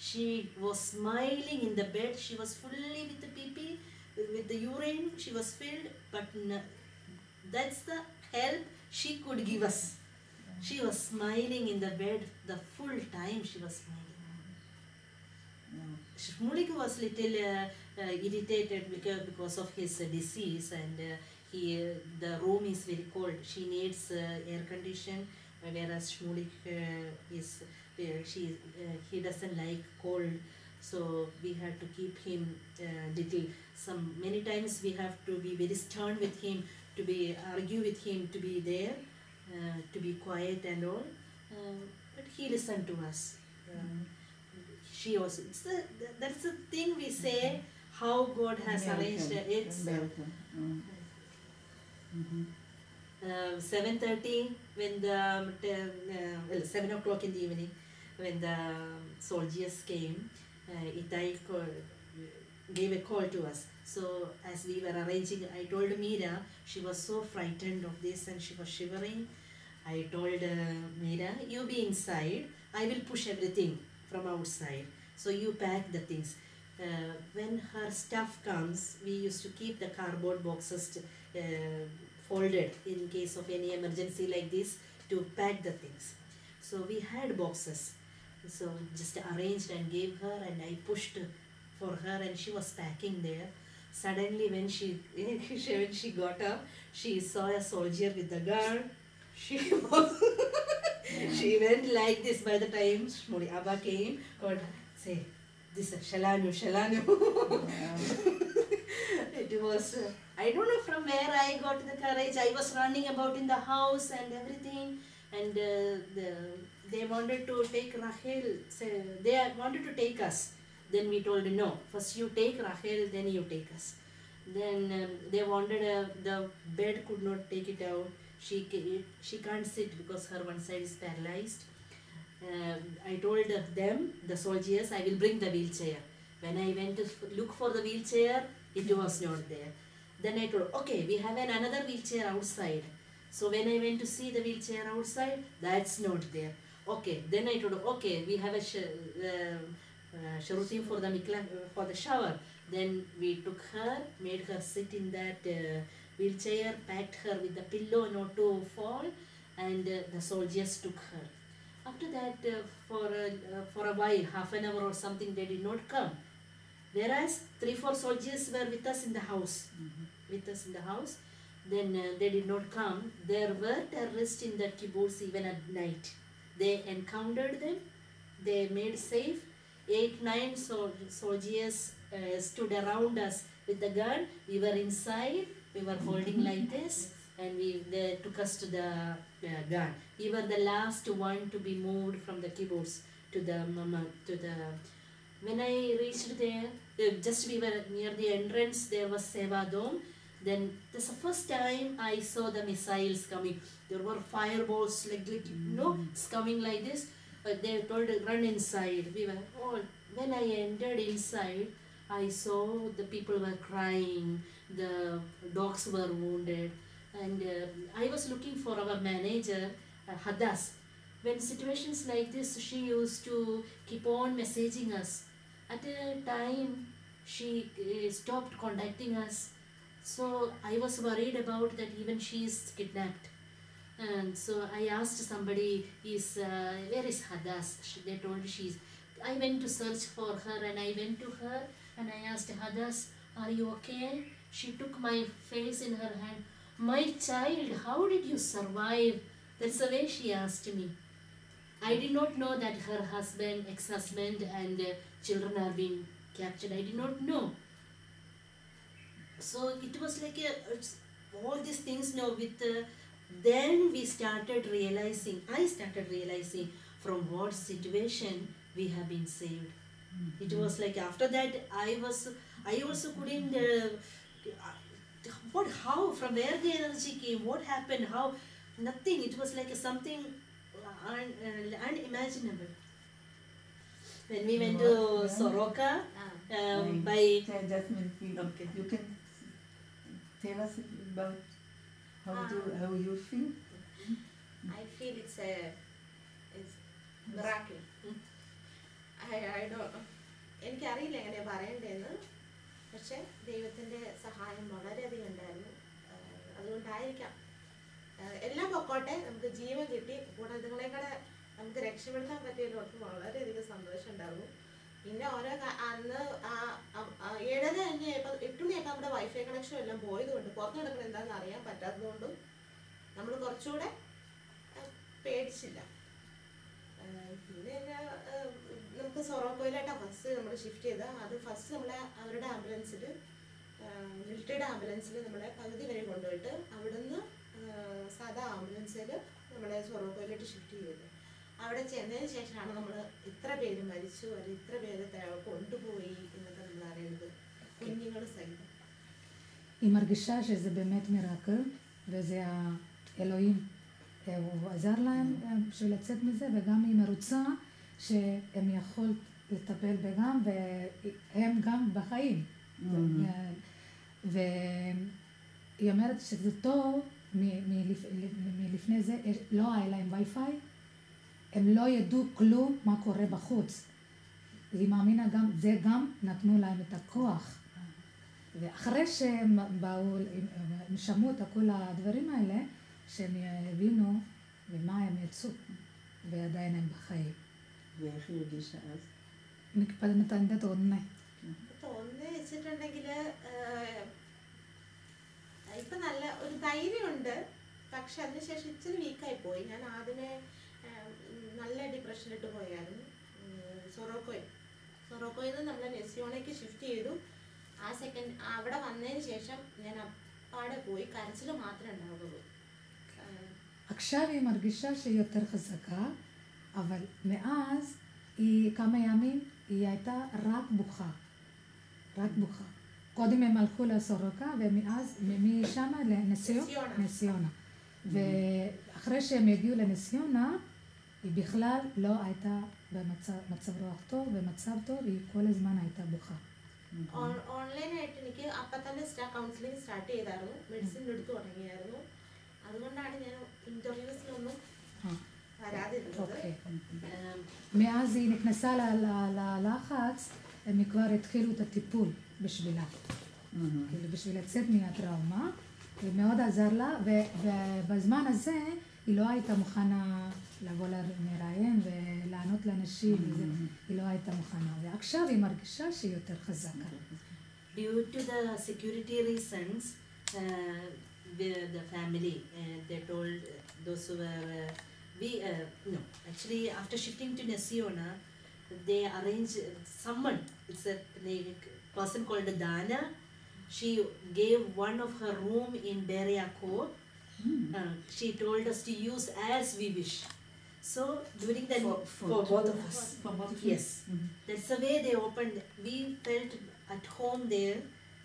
She was smiling in the bed. She was fully with the pee-pee, with the urine. She was filled, but that's the help she could give us. She was smiling in the bed the full time. She was smiling. Shmulik was little irritated because of his disease, and the room is very cold. She needs air condition, whereas Shmulik he doesn't like cold, so we had to keep him many times we have to be very stern with him, to be argue with him, to be there, to be quiet and all, but he listened to us. She also, that's the thing we say, how God has arranged it. 7:30 when the 7 o'clock in the evening when the soldiers came, Itai gave a call to us. So as we were arranging, I told Meera, she was so frightened of this and she was shivering. I told Meera, you be inside, I will push everything from outside, so you pack the things. When her stuff comes, we used to keep the cardboard boxes folded in case of any emergency like this, to pack the things. So we had boxes, so just arranged and gave her, and I pushed for her and she was packing there. Suddenly when she got up, she saw a soldier with a gun. She went like this. By the time Shmuli Abba came, God say, this is Shalanu. It was, I don't know from where I got the courage. I was running about in the house and everything, and they wanted to take Rachel. They wanted to take us. Then we told no, first you take Rachel, then you take us. Then they wanted, the bed could not take it out. She can't sit because her one side is paralyzed. I told them, the soldiers, I will bring the wheelchair. When I went to look for the wheelchair, it was not there. Then I told, okay, we have another wheelchair outside. So when I went to see the wheelchair outside, that's not there. Okay, then I told, okay, we have a sharutim for the shower. Then we took her, made her sit in that wheelchair, packed her with the pillow not to fall, and the soldiers took her. After that, for a while, half an hour or something, they did not come. Whereas 3-4 soldiers were with us in the house. Then they did not come. There were terrorists in the kibbutz even at night. They encountered them. They made safe. 8-9 soldiers stood around us with the gun. We were inside. We were holding like this, and they took us to the gun. We were the last one to be moved from the kibbutz to the When I reached there, just we were near the entrance. There was Seva Dome. Then this is the first time I saw the missiles coming. There were fireballs it's coming like this. But they told run inside. We were all. When I entered inside, I saw the people were crying. The dogs were wounded, and I was looking for our manager, Hadas. when situations like this, she used to keep on messaging us. At a time, she stopped contacting us. So I was worried about that even she is kidnapped. And so I asked somebody, where is Hadas? They told she's. I went to search for her, and I went to her and I asked, Hadas, are you okay? She took my face in her hand. My child, how did you survive? That's the way she asked me. I did not know that her husband, ex-husband and children are being captured. I did not know. So it was like all these things now with then we started realizing, I started realizing from what situation we have been saved. It was like after that I also couldn't how, from where the energy came, what happened, how, nothing. It was like something unimaginable. When we went to Soroka, by
Jasmine,
Okay.
you can tell us about how you feel?
I feel it's miracle. I don't know. എനിക്കറിയില്ല എങ്ങനെ പറയണ്ടേന്ന്, പക്ഷെ ദൈവത്തിൻ്റെ സഹായം വളരെയധികം ഉണ്ടായിരുന്നു. അതുകൊണ്ടായിരിക്കാം എല്ലാം പൊക്കോട്ടെ, നമുക്ക് ജീവൻ കിട്ടി, കൂടെ ഇതുങ്ങളെക്കൂടെ നമുക്ക് രക്ഷപ്പെടുത്താൻ പറ്റിയതിനോട്ട് വളരെയധികം സന്തോഷം ഉണ്ടായിരുന്നു. പിന്നെ ഓരോ അന്ന് 7:30 കഴിഞ്ഞപ്പോൾ 8 മണിയായപ്പോൾ നമ്മുടെ വൈഫൈ കണക്ഷൻ എല്ലാം പോയതുകൊണ്ട് പുറത്ത് നടക്കുന്നത് എന്താണെന്ന് അറിയാൻ പറ്റാത്തതുകൊണ്ടും നമ്മൾ കുറച്ചുകൂടെ പേടിച്ചില്ല. പിന്നെ നമുക്ക് സൊറോക്കോയിലായിട്ടാണ് ഫസ്റ്റ് നമ്മൾ ഷിഫ്റ്റ് ചെയ്തത്. അത് ഫസ്റ്റ് നമ്മളെ അവരുടെ ആംബുലൻസിൽ, മിലിറ്ററിയുടെ ആംബുലൻസിൽ നമ്മളെ പകുതി വരെ കൊണ്ടുപോയിട്ട് അവിടുന്ന് സാധാ ആംബുലൻസിൽ നമ്മളെ സൊറോക്കോയിലോട്ട് ഷിഫ്റ്റ് ചെയ്തത്. അവിടെ ചെന്നതിന് ശേഷമാണ് നമ്മൾ ഇത്ര പേര് മരിച്ചു അല്ലെങ്കിൽ ഇത്ര പേര് കൊണ്ടുപോയി എന്നൊക്കെ നമ്മൾ അറിയുന്നത്, കുഞ്ഞുങ്ങൾ സഹിതം.
היא מרגישה שזה באמת מירקל, וזה האלוהים. הוא עזר להם בשביל לצאת מזה, וגם היא מרוצה שהם יכול לטפל בגם, והם גם בחיים. והיא אומרת שזה טוב, מלפני זה לא היה להם וי-פיי, הם לא ידעו כלום מה קורה בחוץ. היא מאמינה גם, זה גם נתנו להם את הכוח. ואחרי שהם באו, הם שמעו את כל הדברים האלה, שהם הבינו ומה הם יצאו, ועדיין הם בחיים.
ואיך היא הרגישה אז?
נתנת തോന്നുന്നേ?
തോന്നുന്നത് വെച്ചിട്ടുണ്ടെങ്കിൽ ഇപ്പം നല്ല ഒരു ധൈര്യമുണ്ട്, പക്ഷെ അതിനുശേഷം ഇച്ചിരി വീക്കായി പോയി. ഞാൻ ആദ്യമേ നല്ല ഡിപ്രഷനിലിട്ട് പോയായിരുന്നു. സൊറോക്കോയിൽ നിന്ന് നമ്മൾ നെസിയോണയ്ക്ക് ഷിഫ്റ്റ് ചെയ്തു. ആ സെക്കൻഡ് അവിടെ വന്നതിന് ശേഷം ഞാൻ അപ്പാടെ പോയി, കരച്ചിൽ മാത്രമേ ഉണ്ടാവുള്ളൂ.
עכשיו היא מרגישה שהיא יותר חזקה, אבל מאז היא כמה ימים היא הייתה רק בוכה. רק בוכה. קודם הם הלכו לסורוקה, ומאז משם לנסיונה. ואחרי שהם הגיעו לנסיונה, היא בכלל לא הייתה במצב רוח טוב, במצב טוב, היא כל הזמן הייתה בוכה.
ഓൺലൈനായിട്ട് എനിക്ക് അപ്പം തന്നെ കൗൺസിലിംഗ് സ്റ്റാർട്ട് ചെയ്തായിരുന്നു, മെഡിസിൻ എടുത്തു തുടങ്ങിയായിരുന്നു. അതുകൊണ്ടാണ് ഞാൻ ഇന്റർവ്യൂസിലൊന്നും വരാതിരുന്നത്.
מאז היא נכנסה ללחץ, הם כבר התחילו את הטיפול בשבילה. כאילו בשביל לצאת מהטראומה, ומאוד עזר לה, ובזמן הזה היא לא הייתה מוכנה לבוא לראיין ולענות לאנשים, היא לא הייתה מוכנה, ועכשיו היא מרגישה שהיא יותר חזקה.
Due to the security reasons, the family, they told those who were, no, actually after shifting to Nesiona, they arranged someone, it's a person called Dana. She gave one of her room in Beriako. She told us to use as we wish. So during that, for both of us.
For both of
Yes. That's the way they opened. We felt at home there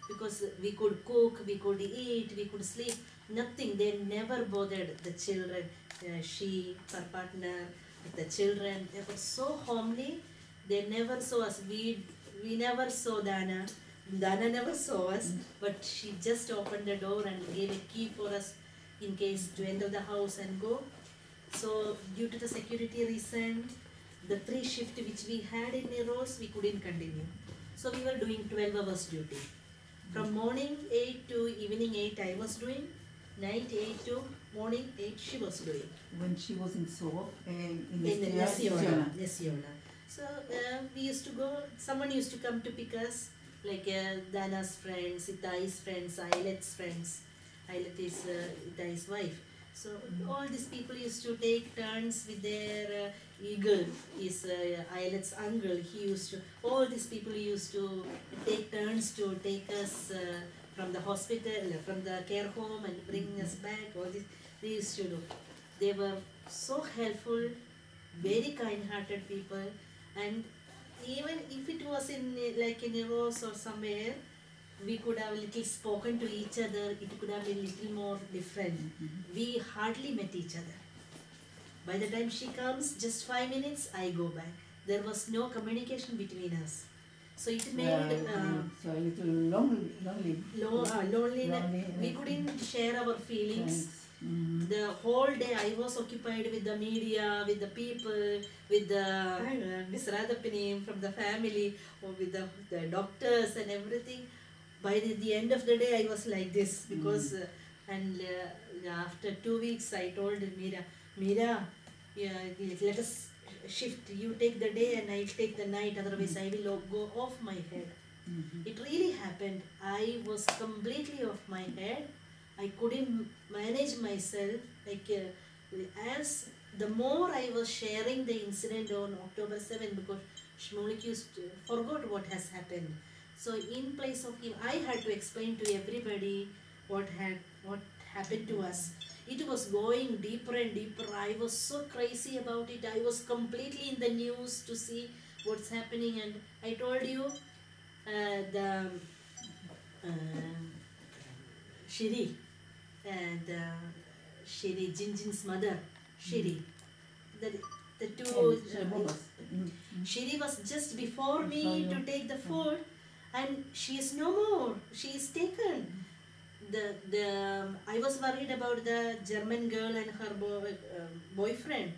because we could cook, we could eat, we could sleep. Nothing. They never bothered the children. She, her partner, the children. They were so homely. They never saw us. We never saw Dana. Dana never saw us, but she just opened the door and gave a key for us in case to enter the house and go. So due to the security reason, the 3 shift which we had in Nir Oz, we couldn't continue. So we were doing 12 hours duty. From morning 8 to evening 8 I was doing, night 8 to morning 8 she was doing.
When she was in Soro, in
In
Nesiona.
Nesiona. So we used to go, someone used to come to pick us, like Dana's friends, Itai's friends, Ailet's friends. Ailet is Itai's wife. So all these people used to take turns with their eagle, is Ailet's uncle. He used to, all these people used to take turns to take us from the hospital, from the care home and bring us back. All this they used to do. They were so helpful, very kind-hearted people, and even if it was in like in Nir Oz or somewhere, we could have little spoken to each other, it could have been little more different. We hardly met each other. By the time she comes, just 5 minutes, I go back. There was no communication between us. So it made
So a little lonely.
lonely. We couldn't share our feelings. The whole day I was occupied with the media, with the people, with the Miss Radhapini from the family, or with the doctors and everything. By the end of the day I was like this because after 2 weeks I told Meera, yeah, let us shift. You take the day and I'll take the night, otherwise I will go off my head. It really happened. I was completely off my head. I couldn't manage myself. Like as the more I was sharing the incident on October 7th, because Shmuel forgot what has happened. So in place of him, I had to explain to everybody what happened to us. It was going deeper and deeper. I was so crazy about it. I was completely in the news to see what's happening. And I told you, Shiri and Shiri, Jinjin's mother, Shiri. The two, Shiri was just before me to take the food, and she is no more. She is taken. I was worried about the German girl and her boyfriend.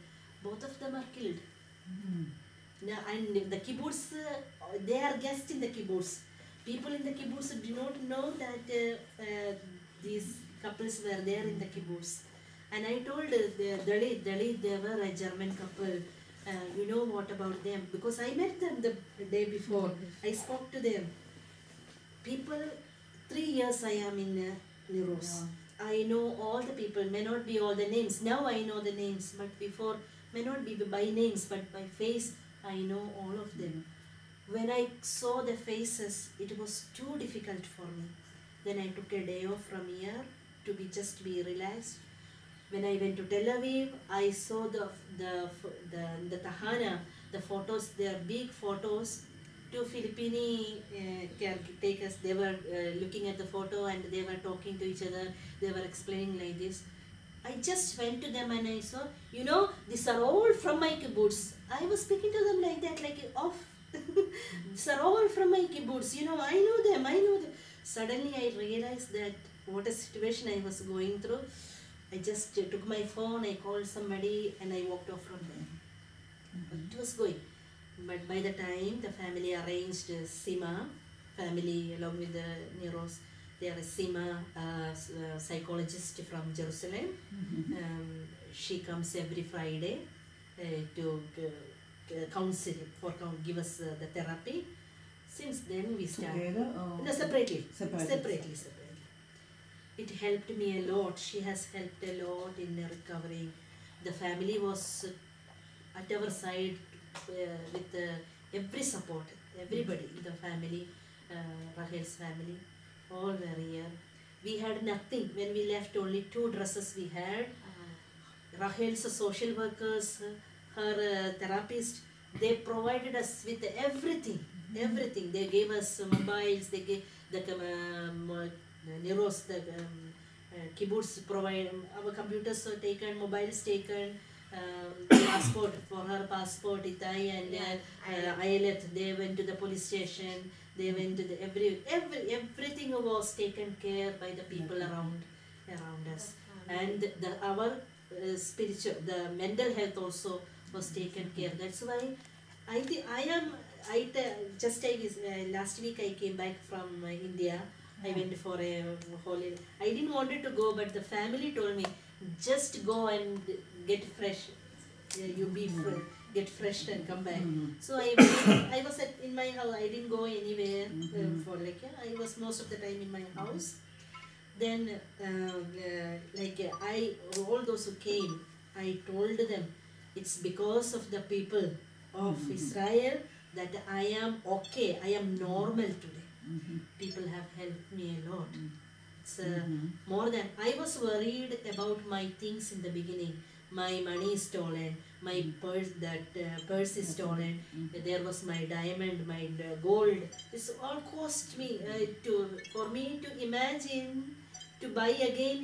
Both of them are killed. Now, and the kibbutz, they are guests in the kibbutz. People in the kibbutz do not know that these couples were there in the kibbutz. And I told the Dalit, they were a German couple. You know what about them? Because I met them the day before. I spoke to them. People, 3 years I am in Nir Oz. I know all the people, may not be all the names. Now I know the names, but before, may not be by names, but by face, I know all of them. When I saw the faces, it was too difficult for me. Then I took a day off from here to be relaxed. When I went to Tel Aviv, I saw the Tahana, the photos, their big photos. 2 Filipino caretakers, they were looking at the photo and they were talking to each other. They were explaining like this. I just went to them and I saw, you know, these are all from my kibbutz. I was speaking to them like that, like off. These are all from my kibbutz. You know, I know them. Suddenly I realized that what a situation I was going through. I just took my phone, I called somebody and I walked off from there. It was going. But by the time the family arranged Sima, family along with the Nir Oz, there is Sima, psychologist from Jerusalem. She comes every Friday to counsel, give us the therapy. Since then we started.
Together or?
No, separately. It helped me a lot. She has helped a lot in recovery. The family was at our side with every support. Everybody in the family, Rachel's family, all were here. We had nothing. When we left, only 2 dresses we had. Rachel's social workers, her therapist, they provided us with everything. Everything. They gave us mobiles, they gave the Nir Oz, the kibbutz provide, our computers were taken, mobiles taken, passport, for her passport, Itai and Ailet, they went to the police station, they went to the everything was taken care by the people around us. And our spiritual, the mental health also was taken care. That's why I think last week I came back from India. I went for a holiday. I didn't want to go, but the family told me, just go and get fresh. You be get fresh and come back. So I was in my house. I didn't go anywhere for I was most of the time in my house. Then all those who came, I told them, it's because of the people of Israel that I am okay. I am normal today. People have helped me a lot. It's more than I was worried about my things in the beginning. My money is stolen. My purse is stolen. There was my diamond, my gold. It's all cost me for me to imagine to buy again.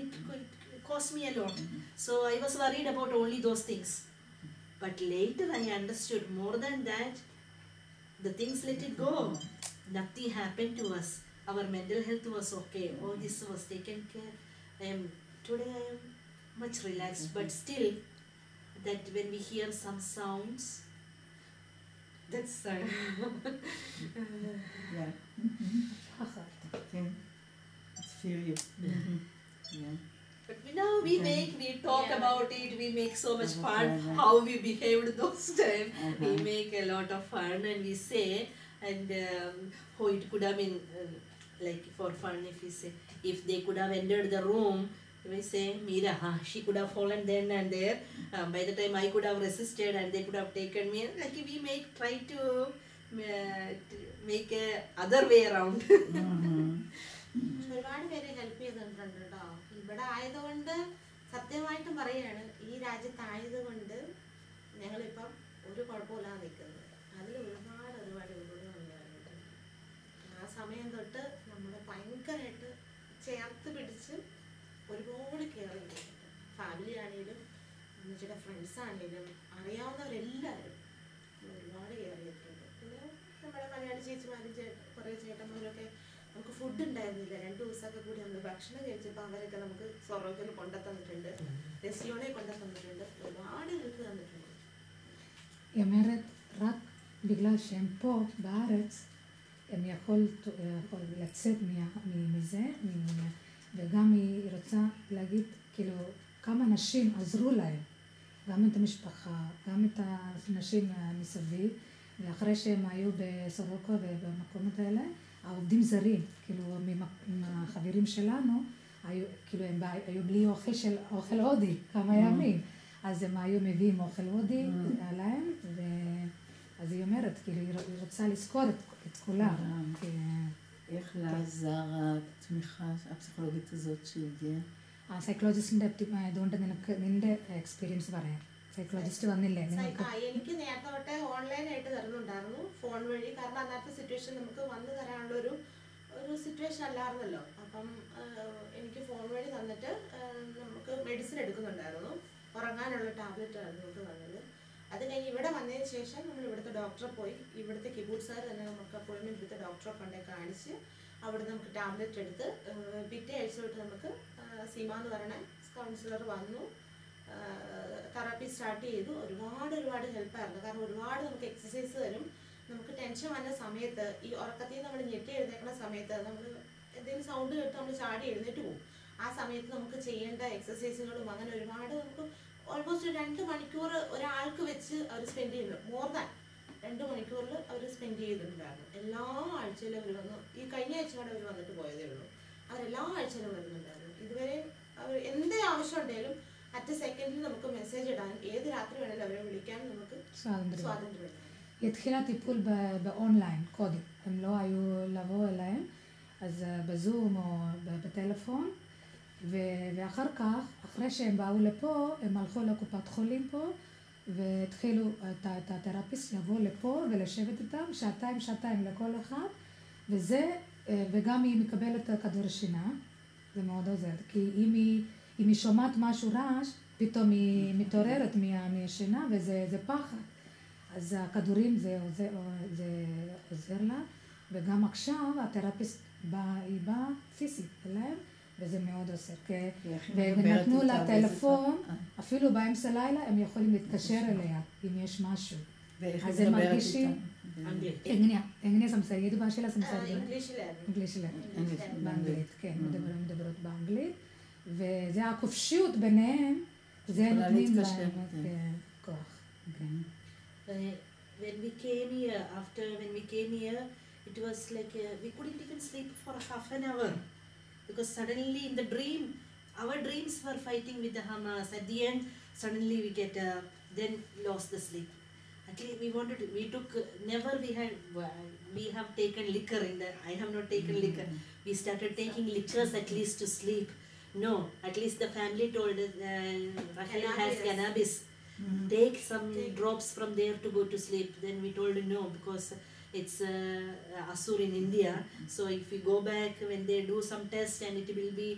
It cost me a lot. So I was worried about only those things. But later I understood more than that. The things let it go. Nothing happened to us. Our mental health was okay. All this was taken care. Today I am much relaxed. But still, that when we hear some sounds, that's
Yeah. Okay. It's feel you. Yeah.
But now we talk about it, we make so much fun, how we behaved those times. We make a lot of fun and we say, and it could have been for fun if we say, if they could have entered the room, we say, Meera, she could have fallen then and there. By the time I could have resisted and they could have taken me. We try to make a other way around.
ഒരുപാട് പേര് help ചെയ്തിട്ടുണ്ട് കേട്ടോ. ഇവിടെ ആയതുകൊണ്ട് സത്യമായിട്ടും പറയാണ്, ഈ രാജ്യത്തായതുകൊണ്ട് ഞങ്ങളിപ്പം ഒരു കുഴപ്പമില്ലാതെ നിൽക്കുന്നത്. അതിൽ ഒരുപാട് പറഞ്ഞിട്ടുണ്ട്. ആ സമയം തൊട്ട് നമ്മൾ ഭയങ്കരമായിട്ട് ചേർത്ത് പിടിച്ച് ഒരുപാട് കെയർ ചെയ്തിട്ടുണ്ട്. ഫാമിലി ആണെങ്കിലും എന്നുവെച്ചിട്ട് ഫ്രണ്ട്സ് ആണെങ്കിലും അറിയാവുന്നവരെല്ലാവരും ഒരുപാട് കെയർ ചെയ്തിട്ടുണ്ട്. പിന്നെ നമ്മുടെ മലയാളി ചേച്ചിമാരും കുറേ ചേട്ടന്മാരൊക്കെ നമുക്ക് ഫുഡ് ഉണ്ടായിരുന്നില്ല. 2 ദിവസമൊക്കെ കൂടി നമ്മൾ ഭക്ഷണം കഴിച്ചപ്പോൾ അവരൊക്കെ നമുക്ക് സൊറോക്കിൽ കൊണ്ടുതന്നിട്ടുണ്ട്, റെസ്ലോണെ കൊണ്ടുതന്നിട്ടുണ്ട്, ഒരുപാട് ഹെൽപ്പ് തന്നിട്ടുണ്ട്.
היא אומרת, רק בגלל שהם פה בארץ, הם יכול לצאת מזה, וגם היא רוצה להגיד, כאילו, כמה נשים עזרו להם, גם את המשפחה, גם את האנשים מסביב, ואחרי שהם היו בסורוקה ובמקומות האלה, העובדים זרים, כאילו, מהחברים שלנו, כאילו, הם היו בלי אוכל הודי, כמה ימים. אז הם היו מביאים אוכל הודי עליהם, אז היא אומרת, כאילו, היא רוצה לזכור את כולם.
איך לעזר התמיכה הפסיכולוגית הזאת שהגיעה?
സൈക്കോളജിസ്റ്റിന്റെ അതുകൊണ്ട് നിന്റെ എക്സ്പീരിയൻസ് പറയാം. സൈക്കോളജിസ്റ്റ് വന്നില്ലേ?
എനിക്ക് നേരത്തെ തൊട്ടേ ഓൺലൈനായിട്ട് തരുന്നുണ്ടായിരുന്നു, ഫോൺ വഴി. കാരണം അന്നത്തെ സിറ്റുവേഷൻ നമുക്ക് വന്നു തരാനുള്ള ഒരു സിറ്റുവേഷൻ അല്ലായിരുന്നല്ലോ. അപ്പം എനിക്ക് ഫോൺ വഴി തന്നിട്ട് നമുക്ക് മെഡിസിൻ എടുക്കുന്നുണ്ടായിരുന്നു. ഉറങ്ങാനുള്ള ടാബ്ലറ്റ് ആയിരുന്നു നമുക്ക് തന്നത്. അത് കഴിഞ്ഞ് ഇവിടെ വന്നതിന് ശേഷം നമ്മൾ ഇവിടുത്തെ ഡോക്ടറെ പോയി, ഇവിടുത്തെ കിബൂട്ട്സുകാർ തന്നെ നമുക്ക് അപ്പോയിൻമെൻറ്റ് എടുത്ത് ഡോക്ടറെ കൊണ്ടേ കാണിച്ച് അവിടെ നമുക്ക് ടാബ്ലറ്റ് എടുത്ത് പിറ്റേ ആഴ്ച തൊട്ട് നമുക്ക് സീമ എന്ന് പറയുന്ന കൗൺസിലർ വന്നു, തെറാപ്പി സ്റ്റാർട്ട് ചെയ്തു. ഒരുപാട് ഹെൽപ്പായിരുന്നു. കാരണം ഒരുപാട് നമുക്ക് എക്സസൈസ് തരും. നമുക്ക് ടെൻഷൻ വന്ന സമയത്ത്, ഈ ഉറക്കത്തിൽ നിന്ന് നമ്മൾ ഞെട്ടി എഴുന്നേക്കുന്ന സമയത്ത് നമ്മൾ എന്തെങ്കിലും സൗണ്ട് കേട്ട് നമ്മൾ ചാടി എഴുന്നേറ്റ് പോകും. ആ സമയത്ത് നമുക്ക് ചെയ്യേണ്ട എക്സസൈസുകളും അങ്ങനെ ഒരുപാട് നമുക്ക് ഓൾമോസ്റ്റ് 2 മണിക്കൂർ ഒരാൾക്ക് വെച്ച് അവർ സ്പെൻഡ് ചെയ്യുന്നു. മോർ ദാൻ 2 മണിക്കൂറിൽ അവർ സ്പെൻഡ് ചെയ്തിട്ടുണ്ടായിരുന്നു. എല്ലാ ആഴ്ചയിലും അവർ വന്നു. ഈ കഴിഞ്ഞ ആഴ്ച കൂടെ അവർ വന്നിട്ട് പോയതേ ഉള്ളൂ. അവരെല്ലാ ആഴ്ചയിലും വരുന്നുണ്ടായിരുന്നു. ഇതുവരെ അവർ എന്ത് ആവശ്യം ഉണ്ടെങ്കിലും അറ്റ് സെക്കൻഡിൽ നമുക്ക് മെസ്സേജ് ഇടാൻ, ഏത് രാത്രി വേണമെങ്കിലും അവരെ വിളിക്കാൻ നമുക്ക് സ്വാതന്ത്ര്യം.
היא התחילה טיפול באונליין קודם, הם לא היו לבוא אליהם, אז בזום או בטלפון, ואחר כך, אחרי שהם באו לפה, הם הלכו לקופת חולים פה, והתחילו את התרפיסט לבוא לפה ולשבת איתם, שעתיים לכל אחד, וגם היא מקבלת כדור שינה, זה מאוד עוזר, כי אם היא שומעת משהו רעש, פתאום היא מתעוררת מהשינה, וזה פחד. אז הכדורים זה עוזר לה, וגם עכשיו התרפיסט היא באה פיזית אליהם, וזה מאוד עוזר, כן?
ואיך היא מדברת
ונתנו
איתה
לה
באיזה
טלפון,
שפה?
אפילו באמצע לילה הם יכולים להתקשר אליה, אם יש משהו.
ואיך
אז
היא
הם
מדברת
מרגישים-
איתה?
אנגלית.
എങ്ങനെയാ സംസാരിക്കുക? ഏത് ഭാഷയിലാണ് സംസാരിക്കുന്നത്?
ഇംഗ്ലീഷിലായിരുന്നു
ഇംഗ്ലീഷിലാണ്. באנגלית, כן, מדברות באנגלית. וזה החופשיות ביניהם, זה
יכולה
נותנים
להתקשר,
להם
כן.
כוח.
When we came here, when we came here, it was like we couldn't even sleep for half an hour because suddenly in the dream, our dreams were fighting with the Hamas. At the end, suddenly we get then lost the sleep. Actually, we have taken liquor I have not taken liquor. We started taking liquors at least to sleep. No, at least the family told us, Rachel has cannabis. Take some drops from there to go to sleep. Then we told no because it's Asur in India. So if we go back when they do some test and it will be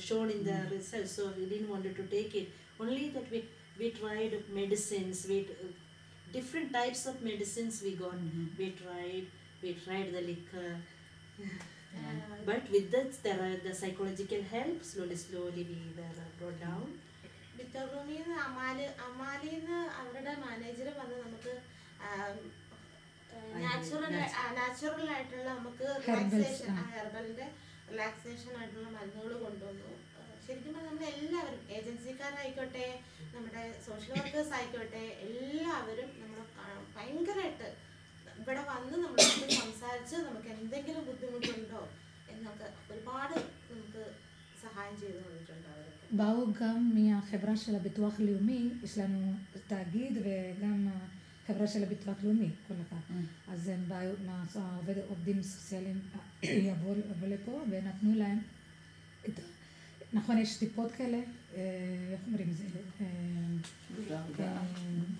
shown in the results. So we didn't want to take it. Only that we tried medicines. Different types of medicines we got. We tried the liquor. But with that, there are the psychological help. Slowly we were brought down.
Victor റൂമിൽ നിന്ന് അമാലിയിൽ നിന്ന് അവരുടെ manager വന്ന് നമുക്ക് natural ആയിട്ടുള്ള നമുക്ക് relaxation ഹെർബലിന്റെ relaxation ആയിട്ടുള്ള മരുന്നുകൾ കൊണ്ടുവന്നു. ശരിക്കും പറഞ്ഞാൽ നമ്മൾ എല്ലാവരും ഏജൻസിക്കാരായിക്കോട്ടെ നമ്മുടെ സോഷ്യൽ വർക്കേഴ്സ് ആയിക്കോട്ടെ എല്ലാവരും നമ്മൾ ഭയങ്കരമായിട്ട് ഇവിടെ വന്ന് നമ്മളോട് സംസാരിച്ച് നമുക്ക് എന്തെങ്കിലും ബുദ്ധിമുട്ടുണ്ടോ എന്നൊക്കെ ഒരുപാട് നമുക്ക് സഹായം ചെയ്തു തന്നിട്ടുണ്ട് അവരൊക്കെ.
באו גם מהחברה של הביטוח לאומי, יש לנו תאגיד וגם חברה של הביטוח לאומי, כל אחד. אז הם באו, עובדים סוציאליים יבואו לפה ונתנו להם את נכון, יש טיפות כאלה, איך אומרים זה?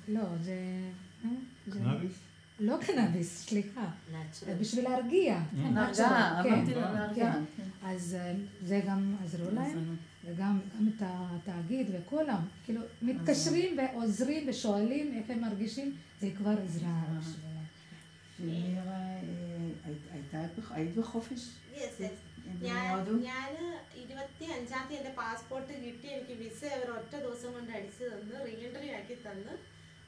לא, זה...
קנאביס?
לא קנאביס, סליחה. בשביל להרגיע.
להרגעה, אמרתי לה להרגעה.
אז זה גם עזרו להם, וגם את התאגיד וכולם, כאילו, מתקשרים ועוזרים ושואלים איך הם מרגישים, זה כבר עזרה בשבילם.
ומירה, היית בחופש?
ഞാൻ 25-ാം തീയതി എൻ്റെ പാസ്പോർട്ട് കിട്ടി. എനിക്ക് വിസ അവർ ഒറ്റ ദിവസം കൊണ്ട് അടിച്ചു തന്ന് റീഎൻട്രി ആക്കി തന്ന്.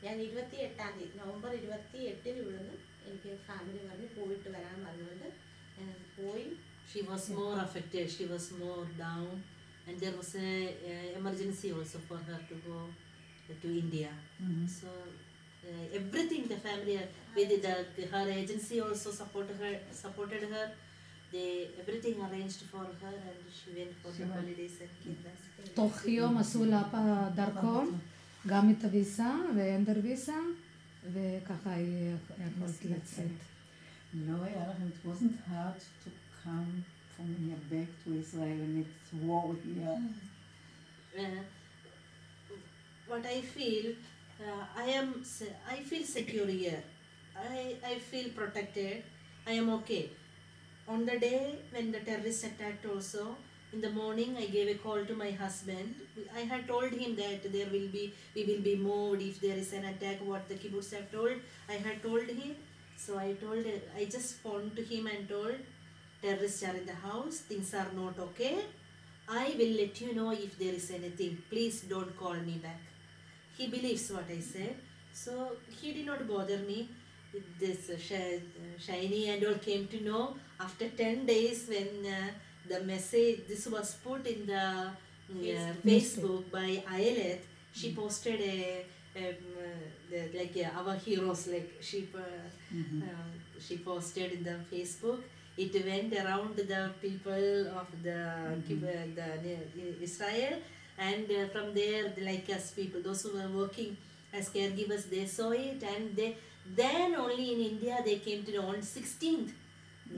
ഞാൻ 28-ാം തീയതി നവംബർ 28-ന് ഇവിടുന്ന് എനിക്ക് ഫാമിലി പറഞ്ഞ് പോയിട്ട് വരാൻ പറഞ്ഞുകൊണ്ട് ഞാൻ പോയി.
She was more affected, she was more down, and there was a emergency also for her to go to India. So everything the family with her agency also supported her. Everything arranged for her and she went for the holidays and came back.
תוך יום עשו לה דרכון, גם את הוויסה ואנדר ויסה, וככה היא יכולת לצאת.
לא היה לכם, it wasn't hard to come from India back to Israel and it's war here.
What I feel, I feel secure here. I feel protected. I am okay. On the day when the terrorists attacked also, in the morning I gave a call to my husband. I had told him that we will be moved if there is an attack, what the kibbutz have told. I had told him. So I just phoned to him and told, terrorists are in the house, things are not okay. I will let you know if there is anything. Please don't call me back. He believes what I said. So he did not bother me. This Shiny and all came to know after 10 days when the message, this was put in the Facebook by Ayelet. She posted our heroes, like she posted in the Facebook. It went around the people of the Israel, and from there, like us people, those who were working as caregivers, they saw it, and then only in India they came to know. On 16th,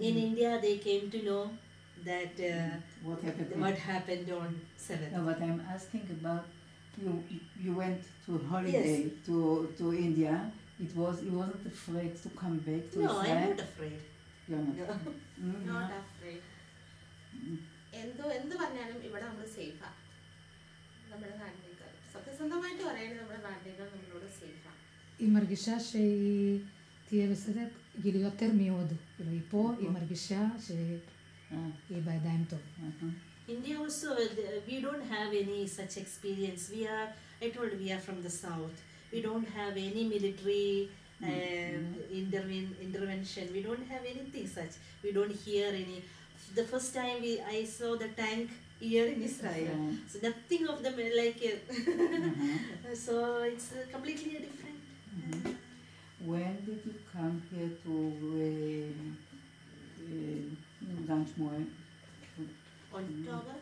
in India they came to know that what happened on 7th.
No, but I'm asking about you went to holiday to India. You wasn't afraid to come back to Israel?
No, I'm not afraid.
You're not.
Not afraid. എന്ത് പറഞ്ഞാലും ഇവിടെ നമ്മൾ സേഫാ. നമ്മുടെ നാട്ടിലേക്കാൾ സത്യസന്ധമായിട്ട് പറയുന്നത് നമ്മുടെ നാട്ടിലേക്കാൾ നമ്മളോട് സേഫാ.
היא מרגישה שהיא תהיה בסדר, כאילו יותר מהודו. כאילו היא פה, היא מרגישה שהיא בידיים טוב.
India also, we don't have any such experience. I told we are from the south. We don't have any military intervention. We don't have anything such. We don't hear any. The first time I saw the tank here in Israel. So nothing of them like it. So it's completely different.
When did you come here to Shmuel?
October?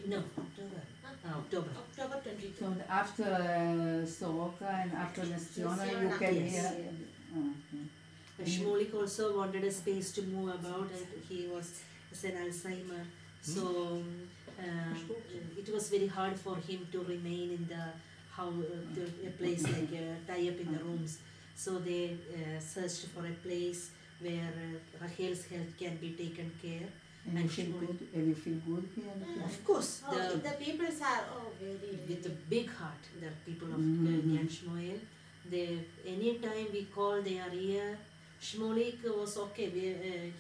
No, October. October.
October 22.
So after Soroka and after Nestiona, you
Nestiona,
came
yes.
here?
Shmulik also wanted a space to move about, and he was an Alzheimer. So it was very hard for him to remain in the a place like tie up in the rooms. So they searched for a place where Rachel's health can be taken care.
And you feel good? And you feel good here?
Of course,
The people are very
with a big heart, the people of Nir and Shmuel. Anytime we call, they are here. Shmulik was okay.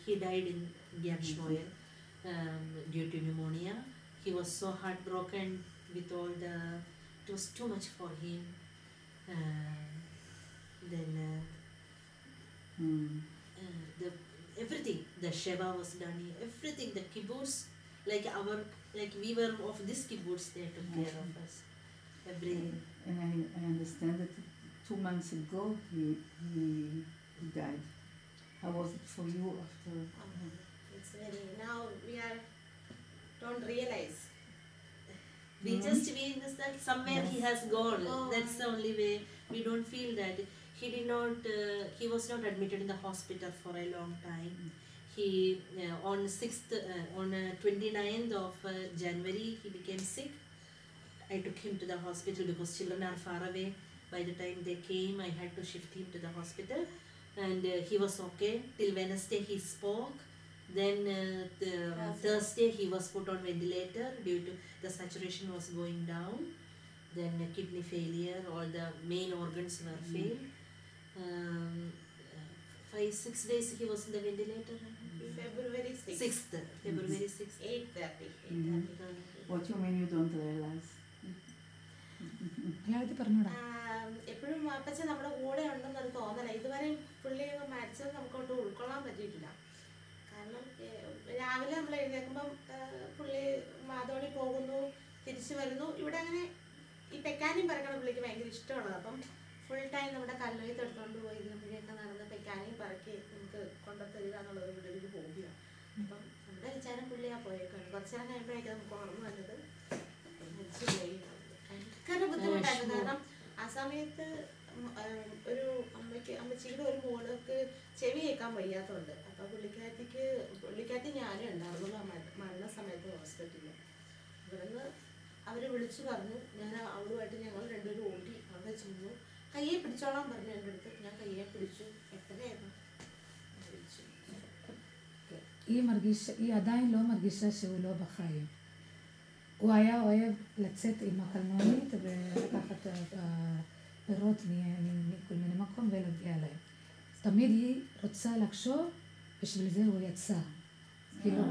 He died in Nir Shmuel due to pneumonia. He was so heartbroken with all it was too much for him. Everything, the Sheva was done here, everything, the kibbutz, like we were of this kibbutz, they took care of us. Everything.
And I understand that 2 months ago he died. How was it for you after?
It's very, now we don't realize.
We just feel this that somewhere he has gone. That's the only way. We don't feel that. He was not admitted in the hospital for a long time. He, on 29th of January, he became sick. I took him to the hospital because children are far away. By the time they came, I had to shift him to the hospital. And he was okay. Till Wednesday he spoke. Then Thursday he was put on ventilator due to the saturation was going down. Then kidney failure, all the main organs were failed. 5-6 days he was in the ventilator.
February 6th.
6th, February 6th.
8:30.
What you mean you don't realize?
മലയാളത്തിൽ പറഞ്ഞൂടാ.
എപ്പോഴും അപ്പച്ച നമ്മുടെ കൂടെ ഉണ്ടെന്നൊരു തോന്നല. ഇതുവരെ പുള്ളി maximum നമുക്കോട്ട് ഉൾക്കൊള്ളാൻ പറ്റിയിട്ടില്ല. കാരണം രാവിലെ നമ്മൾ എഴുന്നേൽക്കുമ്പം പുള്ളി മാതോണി പോകുന്നു, തിരിച്ചു വരുന്നു. ഇവിടെ അങ്ങനെ ഈ പെക്കാനിയും പറക്കണ പുള്ളിക്ക് ഭയങ്കര ഇഷ്ടമുള്ളത്. അപ്പം ഫുൾ ടൈം നമ്മുടെ കല്ലുവയത്ത് എടുത്തുകൊണ്ട് പോയി ഇതിനൊക്കെ നടന്ന് പെക്കാനിയും പറക്കി നമുക്ക് കൊണ്ടുത്തരിക എന്നുള്ളത് ഇവിടെ ഒരു ഹോബിയാണ്. അപ്പം നമ്മുടെ വിചാരം പുള്ളിയാണ് പോയേക്കാണ്. കുറച്ചു നേരം കഴിയുമ്പോഴേക്കും നമുക്ക് ഓർമ്മ വന്നത് മരിച്ചു പോയി. ഭയങ്കര ബുദ്ധിമുട്ടായിരുന്നു. കാരണം ആ സമയത്ത് ഒരു അമ്മച്ചിയുടെ ഒരു മോൾക്ക് ചെവി കേൾക്കാൻ വയ്യാത്തതുണ്ട്. അപ്പോൾ പുള്ളിക്കാത്തി ഞാനും ഉണ്ടായിരുന്നു മരണ സമയത്ത് ഹോസ്പിറ്റലിൽ. ഇവിടുന്ന് അവർ വിളിച്ചു പറഞ്ഞു. ഞാൻ അവളുമായിട്ട് ഞങ്ങൾ രണ്ടുപേരും ഓടി അവിടെ ചെന്നു. കയ്യെ പിടിച്ചോളാൻ പറഞ്ഞു എൻ്റെ അടുത്ത്. ഞാൻ കയ്യെ പിടിച്ചു. 8:30 പിടിച്ചു.
היא עדיין לא מרגישה שהוא לא בחיים. הוא היה אוהב לצאת עם הקלנועית ולקחת פירות מכל מיני מקום ולהגיע להם. תמיד היא רוצה לחשוב, בשביל זה הוא יצא. כאילו,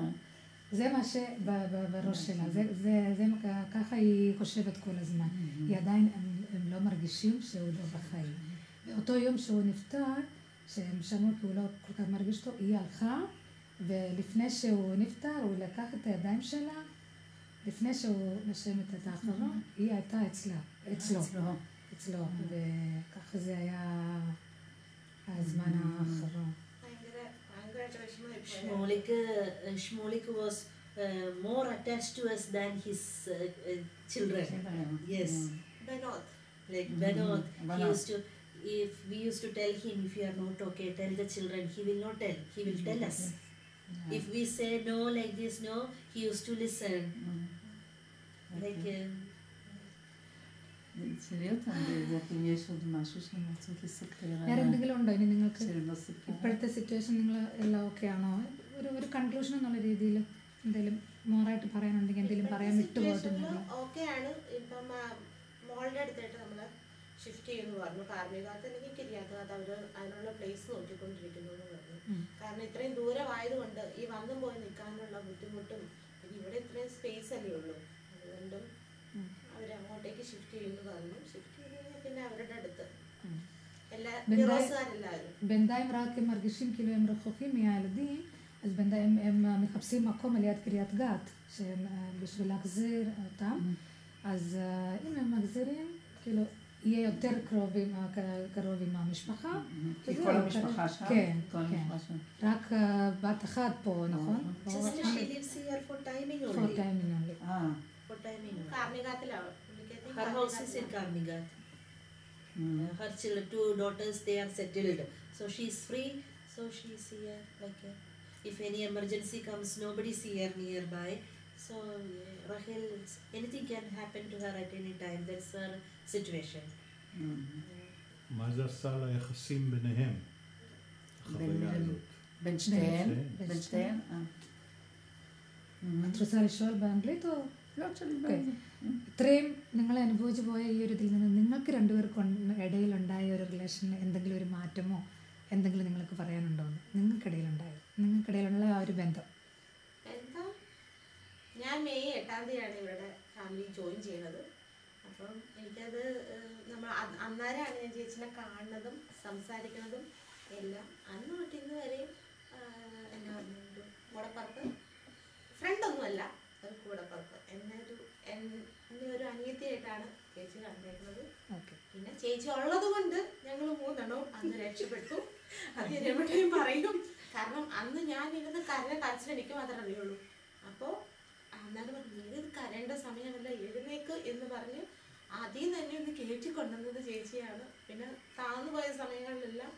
זה מה שבראש שלה, ככה היא חושבת כל הזמן. היא עדיין, הם לא מרגישים שהוא לא בחיים. באותו יום שהוא נפטר, שהם שמעו כי הוא לא כל כך מרגיש טוב, היא הלכה, ולפני שהוא נפטר, הוא לקח את הידיים שלה, לפני שהוא נשם את האחרון, היא הייתה אצלו, וככה זה היה הזמן האחרון.
Shmulik was more attached to us than his children. Yes.
Benod.
Like Benod. He used to, if we used to tell him, if you are not okay, tell the children. He will not tell. He will tell us. If we say no like this, no, he used to listen. Like.
אם יש עוד משהו שאני רוצות לספר
വേറെ എന്തെങ്കിലും ഉണ്ടോ ഇനി നിങ്ങൾക്ക്
שלא סיפור?
ഇപ്പോഴത്തെ situation നിങ്ങൾ എല്ലാം okay ആണോ? ഒരു കൺക്ലൂഷൻ എന്നുള്ള രീതിയിൽ എന്തെങ്കിലും മോറായിട്ട് പറയാനുണ്ടെങ്കിൽ എന്തെങ്കിലും പറയാൻ വിട്ടുപോയിട്ടുണ്ടെങ്കിൽ?
ഓക്കെയാണ്. ഇപ്പം മോളുടെ അടുത്തായിട്ട് നമ്മൾ ഷിഫ്റ്റ് ചെയ്യുമെന്ന് പറഞ്ഞു. കാർമികാത്ത് എനിക്ക് കിരിയാത്തത് അവർ അതിനുള്ള പ്ലേസ് നോക്കിക്കൊണ്ടിരിക്കുന്നു എന്ന് പറഞ്ഞു. കാരണം ഇത്രയും ദൂരമായതുകൊണ്ട് ഈ വന്നും പോയി നിൽക്കാനുള്ള ബുദ്ധിമുട്ടും പിന്നെ ഇവിടെ ഇത്രയും സ്പേസ് അല്ലേ ഉള്ളൂ, അതുകൊണ്ടും അവരങ്ങോട്ടേക്ക് ഷിഫ്റ്റ് ചെയ്യുമെന്ന് പറഞ്ഞു. ഷിഫ്റ്റ് ചെയ്ത് കഴിഞ്ഞാൽ പിന്നെ അവരുടെ അടുത്ത് എല്ലാ നിറോസുകാരെല്ലാവരും.
בינתיים רק הם מרגישים כאילו הם רחוקים מהילדים, אז בינתיים הם מחפשים מקום על יד קריית גת, בשביל להחזיר אותם. אז אם הם מחזירים, כאילו יהיה יותר קרוב עם המשפחה.
כי כל המשפחה שם?
כן,
כל המשפחה שם.
רק בת אחת פה, נכון?
Just she lives here for timing
For
only.
timing only.
For timing only.
കാർണികാത്തിലാണ് പുള്ളിക്കാരി.
Her house is in Karnigat. Her children, 2 daughters, they are settled. So she is free. So she is here. Like if any emergency comes, nobody is here nearby. So Rachel, anything can happen to her at any time. That's her situation.
מה זה עשה ליחסים ביניהם? החוויה הזאת.
בין שתיהן? בין שתיהן?
את רוצה לשאול באנגלית או?
לא, תשאלי
Okay.
באנגלית.
ഇത്രയും നിങ്ങൾ അനുഭവിച്ചു പോയ ഈ ഒരു ഇതിൽ നിന്ന് നിങ്ങൾക്ക് രണ്ടുപേർക്കും ഇടയിലുണ്ടായ ഒരു റിലേഷനിൽ എന്തെങ്കിലും ഒരു മാറ്റമോ എന്തെങ്കിലും നിങ്ങൾക്ക് പറയാനുണ്ടോ? നിങ്ങൾക്കിടയിലുണ്ടായോ? നിങ്ങൾക്കിടയിലുള്ള ആ ഒരു ബന്ധം?
എന്താ, ഞാൻ മെയ് 8-ാം തീയതിയാണ് ഇവരുടെ ഫാമിലി ജോയിൻ ചെയ്യുന്നത്. അപ്പം എനിക്കത് അന്നേരമാണ് ഞാൻ ചേച്ചിനെ കാണുന്നതും സംസാരിക്കുന്നതും എല്ലാം. അന്ന് തൊട്ട് ഇന്ന് വരെയും എന്നാ പറഞ്ഞു, കൂടപ്പറപ്പ് ഫ്രണ്ടൊന്നുമല്ല, അത് കൂടപ്പറപ്പ് എന്നെ ഒരു അനിയത്തിയായിട്ടാണ് ചേച്ചി കണ്ടേക്കുന്നത്.
ഓക്കെ.
പിന്നെ ചേച്ചി ഉള്ളത് കൊണ്ട് ഞങ്ങൾ 3 അന്ന് രക്ഷപ്പെട്ടു. അത് രമട്ടയും പറയും. കാരണം അന്ന് ഞാൻ ഇരുന്ന് കരച്ചിൽ എനിക്ക് മാത്രമേ അറിയുള്ളൂ. അപ്പോൾ അന്നാലും പറഞ്ഞു, ഇത് കരേണ്ട സമയമല്ല, എഴുന്നേക്ക് എന്ന് പറഞ്ഞ് ആദ്യം തന്നെ ഒന്ന് കയറ്റിക്കൊണ്ടുവന്നത് ചേച്ചിയാണ്. പിന്നെ താന്നു പോയ സമയങ്ങളിലെല്ലാം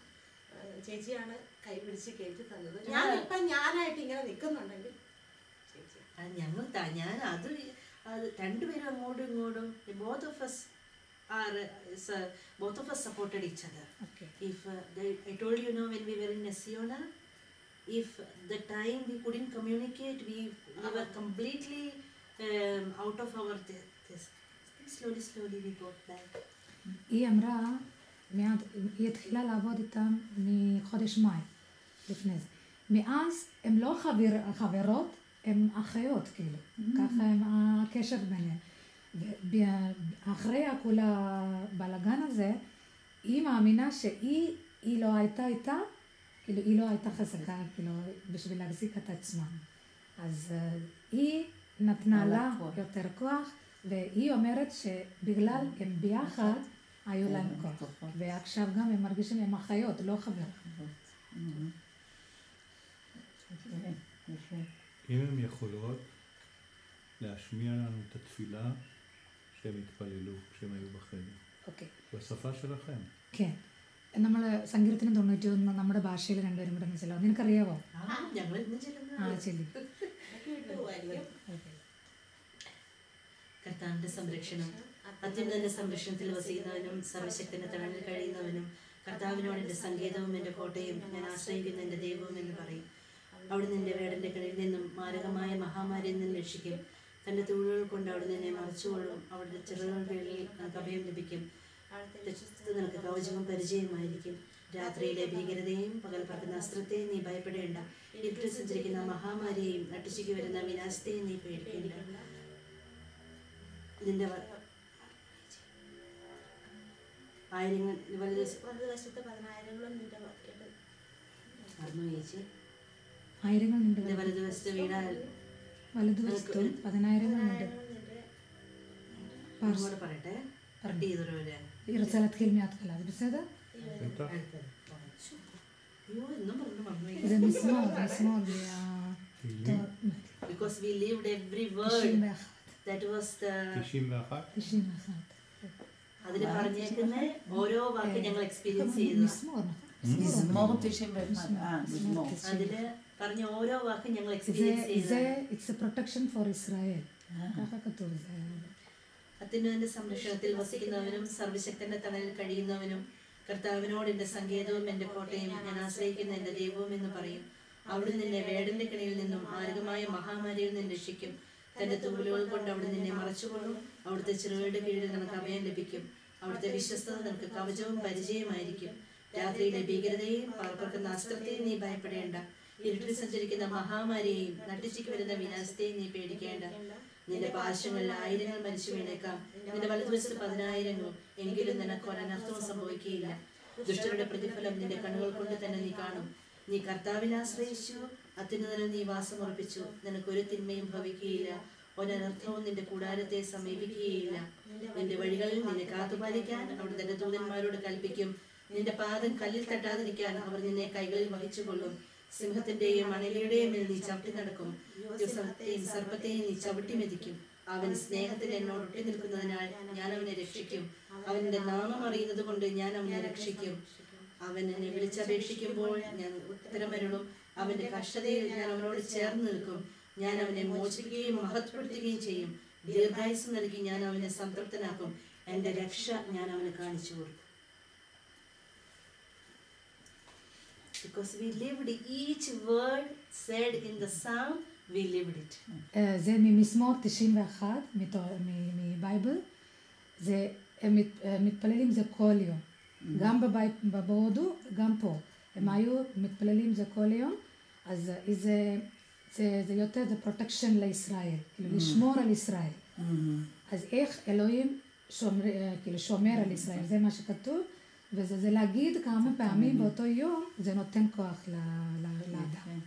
ചേച്ചിയാണ് കൈപിടിച്ച് കയറ്റി തന്നത്. ഞാനിപ്പം ഞാനായിട്ട് ഇങ്ങനെ നിൽക്കുന്നുണ്ടെങ്കിൽ ചേച്ചി
ഞാൻ അത് രണ്ടുപേരും അങ്ങോട്ടും ഇങ്ങോട്ടും both of us supported each other.
Okay.
If I told you, when we were in Nesiona, if the time we couldn't communicate, we were completely out of our this. Slowly we got back.
היא אמרה, היא התחילה לעבוד איתם מחודש מאי, לפני זה. מאז הם לא חברות, הם אחיות כאילו, ככה הם הקשר ביניהם. ואחרי כל הבלגן הזה, היא מאמינה שהיא לא הייתה איתה, כאילו היא לא הייתה חזקה, כאילו בשביל להחזיק את עצמה. אז היא נתנה לה יותר כוח, והיא אומרת שבגלל הם ביחד, היו להם כוח. ועכשיו גם הם מרגישים הם אחיות, לא חברות.
אם הן יכולות להשמיע לנו את התפילה שהם התפללו כשהם היו בחדר.
Okay.
בשפה שלכם.
כן. നമ്മൾ സങ്കീർത്തനം 91 നമ്മുടെ ഭാഷയിൽ രണ്ടുപേരും കൂടെ ഒന്ന് ചെല്ലാം. നിനക്കറിയാവോ?
ഞങ്ങൾ ഇന്ന്
ചെല്ലി.
കർത്താവിന്റെ സംരക്ഷണം, അത്യുന്നതന്റെ സംരക്ഷണത്തിൽ വസിക്കുന്നവനും സർവശക്തന്റെ തണലിൽ കഴിയുന്നവനും കർത്താവിനോട് എൻ്റെ സങ്കേതവും എൻ്റെ കോട്ടയും ഞാൻ ആശ്രയിക്കുന്ന എൻ്റെ ദൈവവും എന്ന് പറയും. അവിടുന്ന് എൻ്റെ വേടൻ്റെ കടയിൽ നിന്നും മാരകമായ മഹാമാരിയിൽ നിന്നും രക്ഷിക്കും. തൻ്റെ തൂണുകൾ കൊണ്ട് അവിടുന്ന് എന്നെ മറച്ചുകൊള്ളും. അവിടുത്തെ ചെറുകളുടെ ഇടയിൽ നിനക്ക് അഭയം ലഭിക്കും. നിനക്ക് കവചവും പരിചയമായിരിക്കും. രാത്രിയിലെ ഭീകരതയും പകൽ പറക്കുന്ന അസ്ത്രത്തെയും നീ ഭയപ്പെടേണ്ട. ഇരുട്ടിൽ സഞ്ചരിക്കുന്ന മഹാമാരിയെയും നട്ടുച്ചയ്ക്ക് വരുന്ന വിനാശത്തെയും നീ പേടിക്കേണ്ട. നിന്റെ ആയിരങ്ങൾ
വലതുവശത്ത് 10,000 നിന്റെ
മറന്നു ചേച്ചി.
ആയിരങ്ങൾ ഉണ്ട്.
നിന്റെ വലതുവശത്ത് വീണാൽ
വലതുവശത്തും 10,000 ഉണ്ട്.
അങ്ങോട്ട് പറയട്ടെ. കട്ട് ചെയ്തൊരു
היא רוצה להתחיל מההתחלה, זה בסדר?
בטח.
അയ്യോ എന്നും പറഞ്ഞു
זה מזמור,
because we lived every word
91.
that was the
91?
91.
അതിൽ പറഞ്ഞേക്കുന്ന ഓരോ വാക്ക് ഞങ്ങൾ എക്സ്പീരിയൻസ് ചെയ്തു.
מזמור,
מזמור 91. מזמור.
അതില് പറഞ്ഞ ഓരോ വാക്കും ഞങ്ങൾ എക്സ്പീരിയൻസ് ചെയ്തു.
It's a protection for Israel. ככה כתוב.
അത്യുന്നതന്റെ സംരക്ഷണത്തിൽ വസിക്കുന്നവനും സർവശക്തന്റെ തണലിൽ കഴിയുന്നവനും കർത്താവിനോട് എൻ്റെ സങ്കേതവും എൻ്റെ കോട്ടയും ഞാൻ ആശ്രയിക്കുന്ന എൻ്റെ ദൈവവും എന്ന് പറയും. അവിടുന്ന് നിന്നെ വേടന്റെ കണിയിൽ നിന്നും മാരകമായ മഹാമാരിയിൽ നിന്നും രക്ഷിക്കും. തന്റെ തൂവലുകൾ കൊണ്ട് അവിടെ നിന്നെ മറച്ചുകൊള്ളും. അവിടുത്തെ ചെറുകളുടെ കീഴിൽ നിനക്ക് അഭയം ലഭിക്കും. അവിടുത്തെ വിശ്വസ്തത നിനക്ക് കവചവും പരിചയമായിരിക്കും. രാത്രിയിലെ ഭീകരതയും പറക്കുന്ന അസ്ത്രത്തെയും നീ ഭയപ്പെടേണ്ട. ഇരുട്ടിൽ സഞ്ചരിക്കുന്ന മഹാമാരിയെയും നട്ടുച്ചയ്ക്ക് വരുന്ന വിനാശത്തെയും നീ പേടിക്കേണ്ട. നിന്റെ പാർശ്വങ്ങളിൽ 1000 മരിച്ചു വീണേക്കാം, നിന്റെ വലതുവശത്ത് 10,000, എങ്കിലും നിനക്ക് ഒരനർത്ഥവും സംഭവിക്കുകയില്ല. ദുഷ്ടരുടെ പ്രതിഫലം നിന്റെ കണ്ണുകൾ കൊണ്ട് തന്നെ നീ കാണും. നീ കർത്താവിനെ ആശ്രയിച്ചു, അത്യുന്നതനിൽ നീ വാസമുറപ്പിച്ചു. നിനക്കൊരു തിന്മയും ഭവിക്കുകയില്ല, ഒരനർത്ഥവും നിന്റെ കൂടാരത്തെ സമീപിക്കുകയില്ല. നിന്റെ വഴികളിൽ നിന്നെ കാത്തുപാലിക്കാൻ അവർ തന്റെ ദൂതന്മാരോട് കൽപ്പിക്കും. നിന്റെ പാദം കല്ലിൽ തട്ടാതിരിക്കാൻ അവർ നിന്നെ കൈകളിൽ വഹിച്ചുകൊള്ളും. സിംഹത്തിന്റെയും അണലിയുടെയും മേൽ നീ ചവിട്ടി നടക്കും, സർപ്പത്തെയും നീ ചവിട്ടി മെതിക്കും. അവൻ സ്നേഹത്തിൽ എന്നോട് ഒട്ടി നിൽക്കുന്നതിനാൽ ഞാൻ അവനെ രക്ഷിക്കും. അവന്റെ നാമം അറിയുന്നത് കൊണ്ട് ഞാൻ അവനെ രക്ഷിക്കും. അവൻ എന്നെ വിളിച്ചപേക്ഷിക്കുമ്പോൾ ഞാൻ ഉത്തരമരുളും. അവന്റെ കഷ്ടതയിൽ ഞാൻ അവനോട് ചേർന്ന് നിൽക്കും. ഞാൻ അവനെ മോചിപ്പിക്കുകയും മഹത്വപ്പെടുത്തുകയും ചെയ്യും. ദീർഘായുസ് നൽകി ഞാൻ അവനെ സംതൃപ്തനാക്കും. എന്റെ രക്ഷ ഞാൻ അവന് കാണിച്ചു കൊടുക്കും. Because we lived each word said in the psalm, we lived it.
זה ממזמור 91 מבייבל. הם מתפללים זה כל יום. גם בהודו, גם פה. הם היו מתפללים זה כל יום. אז זה יותר זה protection לישראל. כאילו לשמור על ישראל. אז איך אלוהים שומר על ישראל. זה מה שכתוב. וזה להגיד כמה פעמים באותו יום, זה נותן כוח לאדם.